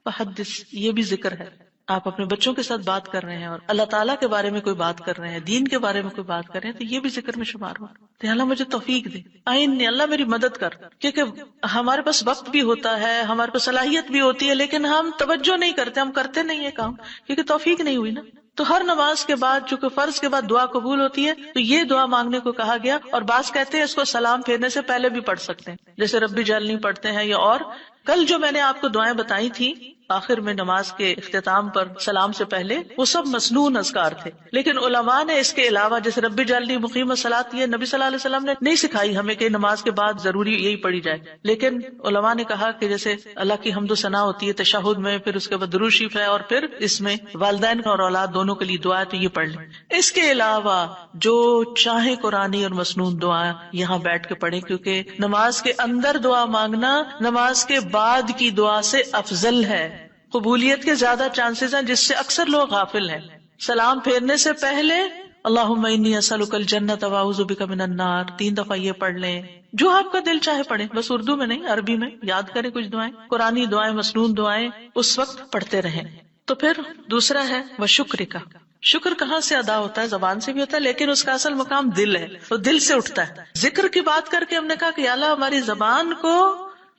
فَحَدِّثْ، یہ بھی ذکر ہے۔ آپ اپنے بچوں کے ساتھ بات کر رہے ہیں اور اللہ تعالیٰ کے بارے میں کوئی بات کر رہے ہیں، دین کے بارے میں کوئی بات کر رہے ہیں، تو یہ بھی ذکر میں شمار ہو۔ تو اللہ مجھے توفیق دے، آئین اللہ میری مدد کر، کیونکہ ہمارے پاس وقت بھی ہوتا ہے، ہمارے پاس صلاحیت بھی ہوتی ہے، لیکن ہم توجہ نہیں کرتے، ہم کرتے نہیں یہ کام کیونکہ توفیق نہیں ہوئی نا۔ تو ہر نماز کے بعد چونکہ فرض کے بعد دعا قبول ہوتی ہے تو یہ دعا مانگنے کو کہا گیا، اور بعض کہتے ہیں اس کو سلام پھیرنے سے پہلے بھی پڑھ سکتے ہیں، جیسے ربی جعلنی پڑھتے ہیں، یا اور کل جو میں نے آپ کو دعائیں بتائی تھی آخر میں نماز کے اختتام پر سلام سے پہلے، وہ سب مسنون اذکار تھے، لیکن علماء نے اس کے علاوہ جیسے ربی جعلنی مقیم الصلاۃ، یہ نبی صلی اللہ علیہ وسلم نے نہیں سکھائی ہمیں کہ نماز کے بعد ضروری یہی پڑھی جائے، لیکن علماء نے کہا کہ جیسے اللہ کی حمد و ثنا ہوتی ہے تشہد میں، پھر اس کے بعد درود شریف ہے، اور پھر اس میں والدین اور اولاد دونوں کے لیے دعا ہے تو یہ پڑھ لیں۔ اس کے علاوہ جو چاہے قرآنی اور مسنون دعا یہاں بیٹھ کے پڑھیں، کیونکہ نماز کے اندر دعا مانگنا نماز کے بعد کی دعا سے افضل ہے، قبولیت کے زیادہ چانسز ہیں، جس سے اکثر لوگ غافل ہیں۔ سلام پھیرنے سے پہلے اللہم انی اسألک الجنۃ واعوذ بک من النار 3 دفعہ یہ پڑھ لیں، جو آپ کا دل چاہے پڑھیں، بس اردو میں نہیں عربی میں یاد کریں کچھ دعائیں، قرآنی دعائیں، مسنون دعائیں اس وقت پڑھتے رہیں۔ تو پھر دوسرا ہے وہ شکر کا۔ شکر کہاں سے ادا ہوتا ہے؟ زبان سے بھی ہوتا ہے، لیکن اس کا اصل مقام دل ہے، وہ دل سے اٹھتا ہے۔ ذکر کی بات کر کے ہم نے کہا کہ یا اللہ ہماری زبان کو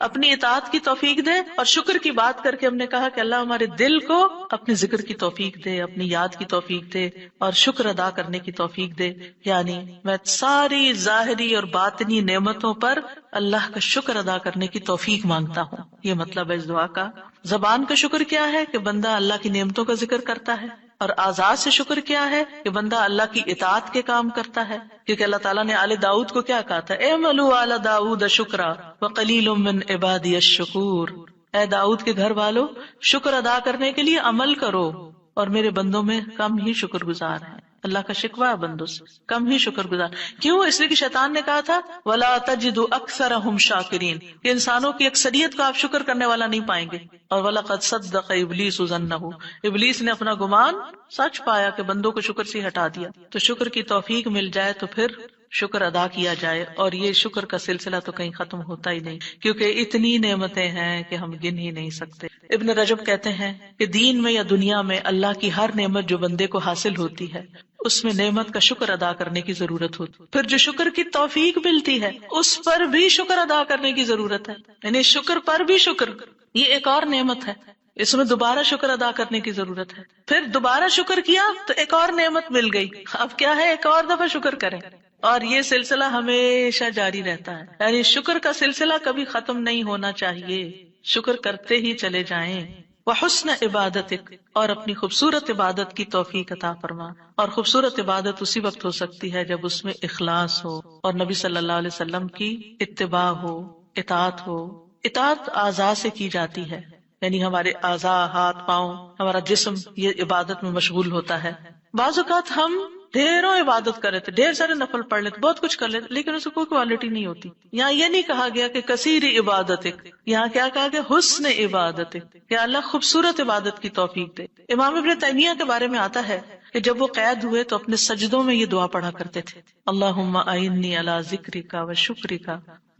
اپنی اطاعت کی توفیق دے، اور شکر کی بات کر کے ہم نے کہا کہ اللہ ہمارے دل کو اپنے ذکر کی توفیق دے، اپنی یاد کی توفیق دے، اور شکر ادا کرنے کی توفیق دے۔ یعنی میں ساری ظاہری اور باطنی نعمتوں پر اللہ کا شکر ادا کرنے کی توفیق مانگتا ہوں، یہ مطلب ہے اس دعا کا۔ زبان کا شکر کیا ہے کہ بندہ اللہ کی نعمتوں کا ذکر کرتا ہے، اور اعضاء سے شکر کیا ہے کہ بندہ اللہ کی اطاعت کے کام کرتا ہے، کیونکہ اللہ تعالیٰ نے آل داؤد کو کیا کہا تھا، اعملوا آل داؤد شکرا وقلیل من عبادی الشکور، اے داؤد کے گھر والو شکر ادا کرنے کے لیے عمل کرو، اور میرے بندوں میں کم ہی شکر گزار ہیں۔ اللہ کا شکوہ ہے بندوں سے، کم ہی شکر گزار۔ کیوں؟ اس لیے کہ شیطان نے کہا تھا وَلَا تَجِدُ أَكْثَرَهُمْ شَاكِرِينَ، کہ انسانوں کی اکثریت کو آپ شکر کرنے والا نہیں پائیں گے۔ اور وَلَقَدْ صَدَّقَ إِبْلِيسُ ظَنَّهُ، ابلیس نے اپنا گمان سچ پایا کہ بندوں کو شکر سے ہٹا دیا۔ تو شکر کی توفیق مل جائے تو پھر شکر ادا کیا جائے، اور یہ شکر کا سلسلہ تو کہیں ختم ہوتا ہی نہیں، کیونکہ اتنی نعمتیں ہیں کہ ہم گن ہی نہیں سکتے۔ ابن رجب کہتے ہیں کہ دین میں یا دنیا میں اللہ کی ہر نعمت جو بندے کو حاصل ہوتی ہے اس میں نعمت کا شکر ادا کرنے کی ضرورت ہوتی، پھر جو شکر کی توفیق ملتی ہے اس پر بھی شکر ادا کرنے کی ضرورت ہے، یعنی شکر پر بھی شکر، یہ ایک اور نعمت ہے، اس میں دوبارہ شکر ادا کرنے کی ضرورت ہے۔ پھر دوبارہ شکر کیا تو ایک اور نعمت مل گئی، اب کیا ہے ایک اور دفعہ شکر کریں، اور یہ سلسلہ ہمیشہ جاری رہتا ہے، یعنی شکر کا سلسلہ کبھی ختم نہیں ہونا چاہیے، شکر کرتے ہی چلے جائیں۔ وحسن عبادتک، اور اپنی خوبصورت عبادت کی توفیق عطا فرما، اور خوبصورت عبادت اسی وقت ہو سکتی ہے جب اس میں اخلاص ہو اور نبی صلی اللہ علیہ وسلم کی اتباع ہو، اطاعت ہو۔ اطاعت اعضاء سے کی جاتی ہے، یعنی ہمارے اعضاء، ہاتھ پاؤں، ہمارا جسم یہ عبادت میں مشغول ہوتا ہے۔ بعض اوقات ہم ڈھیروں عبادت کر رہے تھے، ڈھیر سارے نفل پڑھ لیتے، بہت کچھ کر لیتے، لیکن اس کو کوئی کوالٹی نہیں ہوتی۔ یہاں یہ نہیں کہا گیا کہ کثیر عبادتک، یہاں کیا کہا گیا حسن عبادتک، کہ اللہ خوبصورت عبادت کی توفیق دے۔ امام ابن تیمیہ کے بارے میں آتا ہے کہ جب وہ قید ہوئے تو اپنے سجدوں میں یہ دعا پڑھا کرتے تھے، اللہم اعنی علی ذکرک و شکرک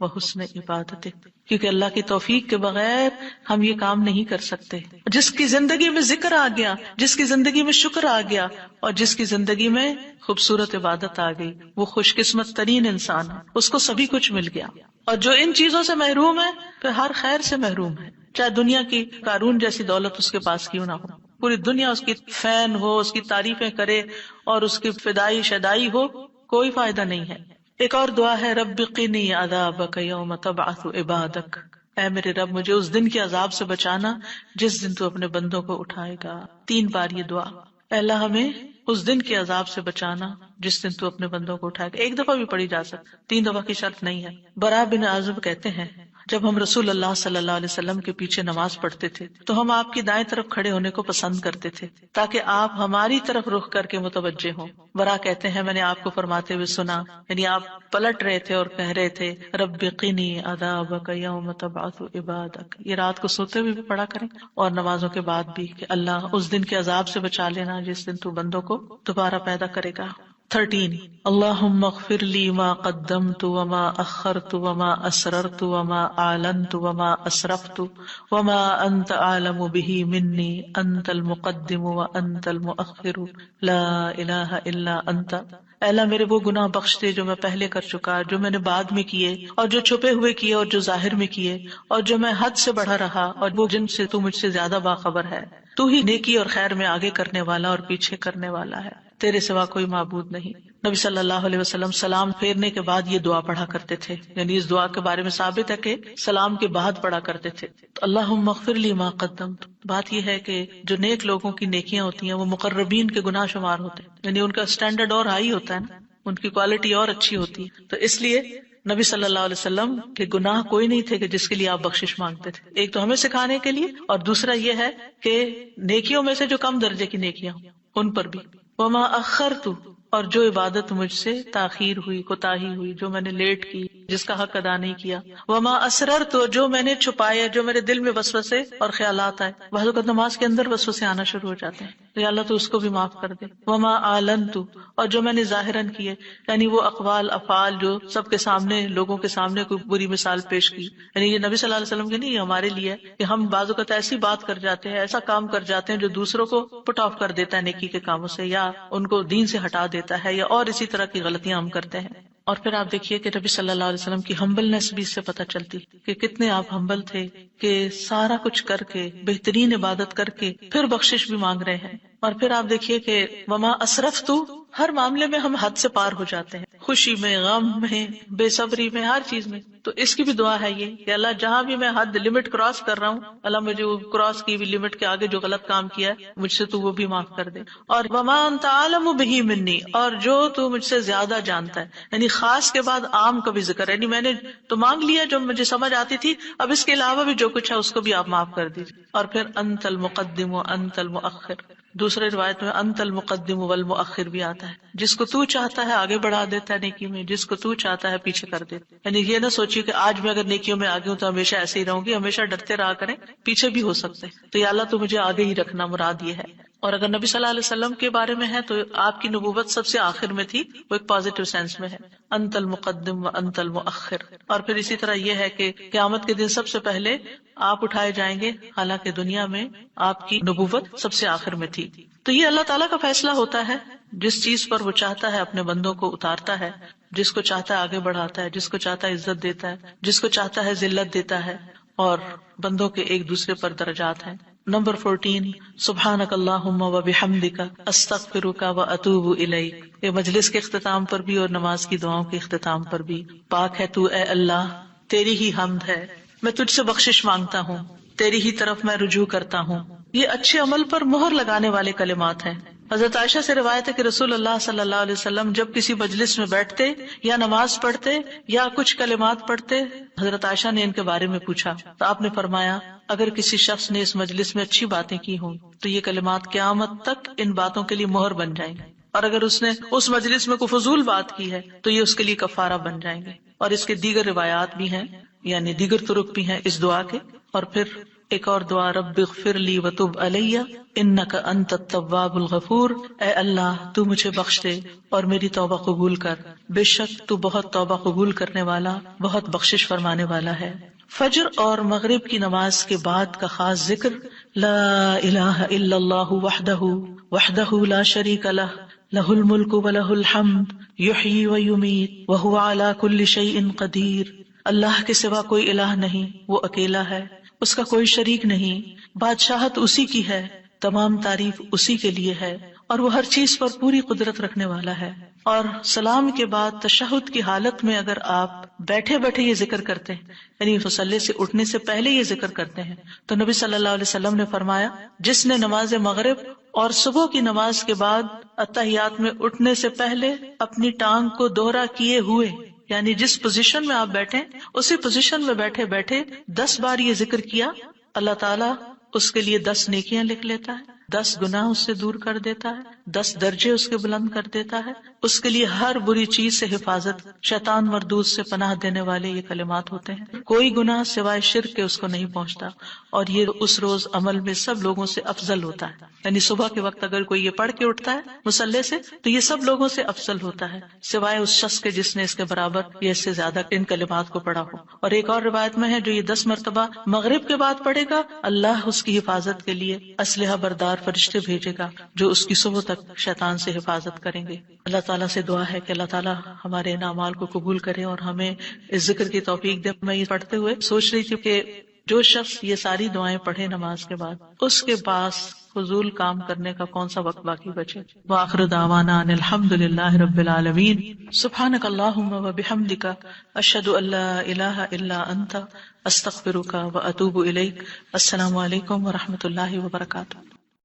و حسن عبادتک، کیونکہ اللہ کی توفیق کے بغیر ہم یہ کام نہیں کر سکتے۔ جس کی زندگی میں ذکر آ گیا، جس کی زندگی میں شکر آ گیا، اور جس کی زندگی میں خوبصورت عبادت آ گئی، وہ خوش قسمت ترین انسان ہے، اس کو سبھی کچھ مل گیا۔ اور جو ان چیزوں سے محروم ہے پھر ہر خیر سے محروم ہے، چاہے دنیا کی قارون جیسی دولت اس کے پاس کیوں نہ ہو، پوری دنیا اس کی فین ہو، اس کی تعریفیں کرے اور اس کی فدائی شدائی ہو، کوئی فائدہ نہیں ہے۔ ایک اور دعا ہے رب قنی عذابک یوم تبعث عبادک، اے میرے رب مجھے اس دن کے عذاب سے بچانا جس دن تو اپنے بندوں کو اٹھائے گا۔ 3 بار یہ دعا، اے اللہ ہمیں اس دن کے عذاب سے بچانا جس دن تو اپنے بندوں کو اٹھائے گا۔ 1 دفعہ بھی پڑھی جا سکتی، 3 دفعہ کی شرط نہیں ہے۔ برا بن عازب کہتے ہیں جب ہم رسول اللہ صلی اللہ علیہ وسلم کے پیچھے نماز پڑھتے تھے تو ہم آپ کی دائیں طرف کھڑے ہونے کو پسند کرتے تھے تاکہ آپ ہماری طرف رخ کر کے متوجہ ہوں۔ برا کہتے ہیں میں نے آپ کو فرماتے ہوئے سنا، یعنی آپ پلٹ رہے تھے اور کہہ رہے تھے رب قنی عذابک یوم تبعث عبادک۔ یہ رات کو سوتے ہوئے بھی پڑھا کریں اور نمازوں کے بعد بھی کہ اللہ اس دن کے عذاب سے بچا لینا جس دن تو بندوں کو دوبارہ پیدا کرے گا۔ 13 اللہم اغفر لی ما قدمت وما اخرت وما اسررت وما اعلنت وما اسرفت وما انت اعلم به منی انت المقدم وانت المؤخر لا الہ الا انت۔ اے اللہ میرے وہ گناہ بخش دے جو میں پہلے کر چکا، جو میں نے بعد میں کیے، اور جو چھپے ہوئے کیے اور جو ظاہر میں کیے، اور جو میں حد سے بڑھا رہا اور وہ جن سے تو مجھ سے زیادہ باخبر ہے۔ تو ہی نیکی اور خیر میں آگے کرنے والا اور پیچھے کرنے والا ہے، تیرے سوا کوئی معبود نہیں۔ نبی صلی اللہ علیہ وسلم سلام پھیرنے کے بعد یہ دعا پڑھا کرتے تھے، یعنی اس دعا کے بارے میں ثابت ہے کہ سلام کے بعد پڑھا کرتے تھے۔ تو اللہم اغفر لی ما قدمت، بات یہ ہے کہ جو نیک لوگوں کی نیکیاں ہوتی ہیں وہ مقربین کے گناہ شمار ہوتے ہیں، یعنی ان کا سٹینڈرڈ اور ہائی ہوتا ہے نا، ان کی کوالٹی اور اچھی ہوتی ہے۔ تو اس لیے نبی صلی اللہ علیہ وسلم کے گناہ کوئی نہیں تھے کہ جس کے لیے آپ بخشش مانگتے تھے، ایک تو ہمیں سکھانے کے لیے، اور دوسرا یہ ہے کہ نیکیوں میں سے جو کم درجے کی نیکیاں ان پر بھی۔ وما اخرت، اور جو عبادت مجھ سے تاخیر ہوئی، کوتاہی ہوئی، جو میں نے لیٹ کی، جس کا حق ادا نہیں کیا۔ وما اسررت، جو میں نے چھپایا، جو میرے دل میں وسوسے اور خیالات آئے، بعض اوقات نماز کے اندر وسوسے آنا شروع ہو جاتے ہیں، تو یا اللہ تو اس کو بھی معاف کر دے۔ وما اعلنت، اور جو میں نے ظاہراً کیے، یعنی وہ اقوال افعال جو سب کے سامنے، لوگوں کے سامنے کوئی بری مثال پیش کی، یعنی یہ نبی صلی اللہ علیہ وسلم کے نہیں، یہ ہمارے لیے ہے کہ ہم بعض اوقات ایسی بات کر جاتے ہیں، ایسا کام کر جاتے ہیں جو دوسروں کو پٹ آف کر دیتا ہے نیکی کے کاموں سے، یا ان کو دین سے ہٹا دیتا ہے، یا اور اسی طرح کی غلطیاں ہم کرتے ہیں۔ اور پھر آپ دیکھیے کہ نبی صلی اللہ علیہ وسلم کی ہمبلنس بھی اس سے پتہ چلتی کہ کتنے آپ ہمبل تھے، کہ سارا کچھ کر کے، بہترین عبادت کر کے پھر بخشش بھی مانگ رہے ہیں۔ اور پھر آپ دیکھیے کہ وما اسرفتُ، ہر معاملے میں ہم حد سے پار ہو جاتے ہیں، خوشی میں، غم میں، بے صبری میں، ہر چیز میں. تو اس کی بھی دعا ہے یہ کہ اللہ جہاں بھی میں حد لمٹ کراس کر رہا ہوں، اللہ مجھے وہ کراس کی ہوئی لمٹ کے آگے جو غلط کام کیا ہے مجھ سے تو وہ بھی معاف کر دے. اور وما انت عالم بہ منی، اور جو تو مجھ سے زیادہ جانتا ہے. یعنی خاص کے بعد عام کا بھی ذکر ہے، یعنی میں نے تو مانگ لیا جو مجھے سمجھ آتی تھی، اب اس کے علاوہ بھی جو کچھ ہے اس کو بھی آپ معاف کر دیجیے. اور پھر انت المقدم و انت المؤخر. دوسرے روایت میں انت المقدم والمؤخر بھی آتا ہے. جس کو تو چاہتا ہے آگے بڑھا دیتا ہے نیکی میں، جس کو تو چاہتا ہے پیچھے کر دیتا ہے. یعنی یہ نہ سوچیے کہ آج میں اگر نیکیوں میں آگے ہوں تو ہمیشہ ایسے ہی رہوں گی، ہمیشہ ڈرتے رہا کریں، پیچھے بھی ہو سکتے ہیں. تو یا اللہ تو مجھے آگے ہی رکھنا، مراد یہ ہے. اور اگر نبی صلی اللہ علیہ وسلم کے بارے میں ہے تو آپ کی نبوت سب سے آخر میں تھی، وہ ایک پازیٹیو سینس میں ہے، انت المقدم و انت المؤخر. اور پھر اسی طرح یہ ہے کہ قیامت کے دن سب سے پہلے آپ اٹھائے جائیں گے، حالانکہ دنیا میں آپ کی نبوت سب سے آخر میں تھی. تو یہ اللہ تعالیٰ کا فیصلہ ہوتا ہے، جس چیز پر وہ چاہتا ہے اپنے بندوں کو اتارتا ہے، جس کو چاہتا ہے آگے بڑھاتا ہے، جس کو چاہتا ہے عزت دیتا ہے، جس کو چاہتا ہے ذلت دیتا ہے. اور بندوں کے ایک دوسرے پر درجات ہیں. نمبر 14 سبحانک اللہم و بحمدک استغفرک و اتوب الیک. یہ مجلس کے اختتام پر بھی اور نماز کی دعاؤں کے اختتام پر بھی. پاک ہے تو اے اللہ، تیری ہی حمد ہے، میں تجھ سے بخشش مانگتا ہوں، تیری ہی طرف میں رجوع کرتا ہوں. یہ اچھے عمل پر مہر لگانے والے کلمات ہیں. حضرت عائشہ سے روایت ہے کہ رسول اللہ صلی اللہ علیہ وسلم جب کسی مجلس میں بیٹھتے یا نماز پڑھتے یا کچھ کلمات پڑھتے، حضرت عائشہ نے ان کے بارے میں پوچھا تو آپ نے فرمایا اگر کسی شخص نے اس مجلس میں اچھی باتیں کی ہوں تو یہ کلمات قیامت تک ان باتوں کے لیے مہر بن جائیں گے، اور اگر اس نے اس مجلس میں کوئی فضول بات کی ہے تو یہ اس کے لیے کفارہ بن جائیں گے. اور اس کے دیگر روایات بھی ہیں، یعنی دیگر طرق بھی ہیں اس دعا کے. اور پھر ایک اور دعا، رب اغفر لی وتب علی انک انت التواب الغفور. اے اللہ تو مجھے بخش دے اور میری توبہ قبول کر، بے شک تو بہت توبہ قبول کرنے والا، بہت بخشش فرمانے والا ہے. فجر اور مغرب کی نماز کے بعد کا خاص ذکر لا الہ الا اللہ وحدہ لا شریک لہ لہ الملک ولہ الحمد یحیی ویمیت وہو علی کل شیء قدیر. اللہ کے سوا کوئی الہ نہیں، وہ اکیلا ہے، اس کا کوئی شریک نہیں، بادشاہت اسی کی ہے، تمام تعریف اسی کے لیے ہے، اور وہ ہر چیز پر پوری قدرت رکھنے والا ہے. اور سلام کے بعد تشہد کی حالت میں اگر آپ بیٹھے بیٹھے یہ ذکر کرتے ہیں، یعنی مصلی سے اٹھنے سے پہلے یہ ذکر کرتے ہیں، تو نبی صلی اللہ علیہ وسلم نے فرمایا جس نے نماز مغرب اور صبح کی نماز کے بعد اتحیات میں اٹھنے سے پہلے اپنی ٹانگ کو دوہرا کیے ہوئے، یعنی جس پوزیشن میں آپ بیٹھے اسی پوزیشن میں بیٹھے بیٹھے 10 بار یہ ذکر کیا، اللہ تعالیٰ اس کے لیے 10 نیکیاں لکھ لیتا ہے، 10 گناہ اس سے دور کر دیتا ہے، 10 درجے اس کے بلند کر دیتا ہے. اس کے لیے ہر بری چیز سے حفاظت، شیطان مردود سے پناہ دینے والے یہ کلمات ہوتے ہیں. کوئی گناہ سوائے شرک کے اس کو نہیں پہنچتا، اور یہ اس روز عمل میں سب لوگوں سے افضل ہوتا ہے. یعنی صبح کے وقت اگر کوئی یہ پڑھ کے اٹھتا ہے مصلی سے تو یہ سب لوگوں سے افضل ہوتا ہے، سوائے اس شخص کے جس نے اس کے برابر یا اس سے زیادہ ان کلمات کو پڑھا ہو. اور ایک اور روایت میں ہے جو یہ 10 مرتبہ مغرب کے بعد پڑھے گا، اللہ اس کی حفاظت کے لیے اسلحہ بردار فرشتے بھیجے گا جو اس کی صبح تک شیطان سے حفاظت کریں گے. اللہ تعالیٰ سے دعا ہے کہ اللہ تعالیٰ ہمارے ان اعمال کو قبول کرے اور ہمیں اس ذکر کی توفیق دے. میں یہ پڑھتے ہوئے سوچ رہی تھی کہ جو شخص یہ ساری دعائیں پڑھے نماز کے بعد، اس کے پاس فضول کام کرنے کا کون سا وقت باقی بچے. وآخر دعوانا ان الحمد للہ رب العالمین. سبحانک اللہم و بحمدک اشہد ان لا الہ الا انت استغفرک و اتوب الیک. السلام علیکم و رحمۃ اللہ وبرکاتہ.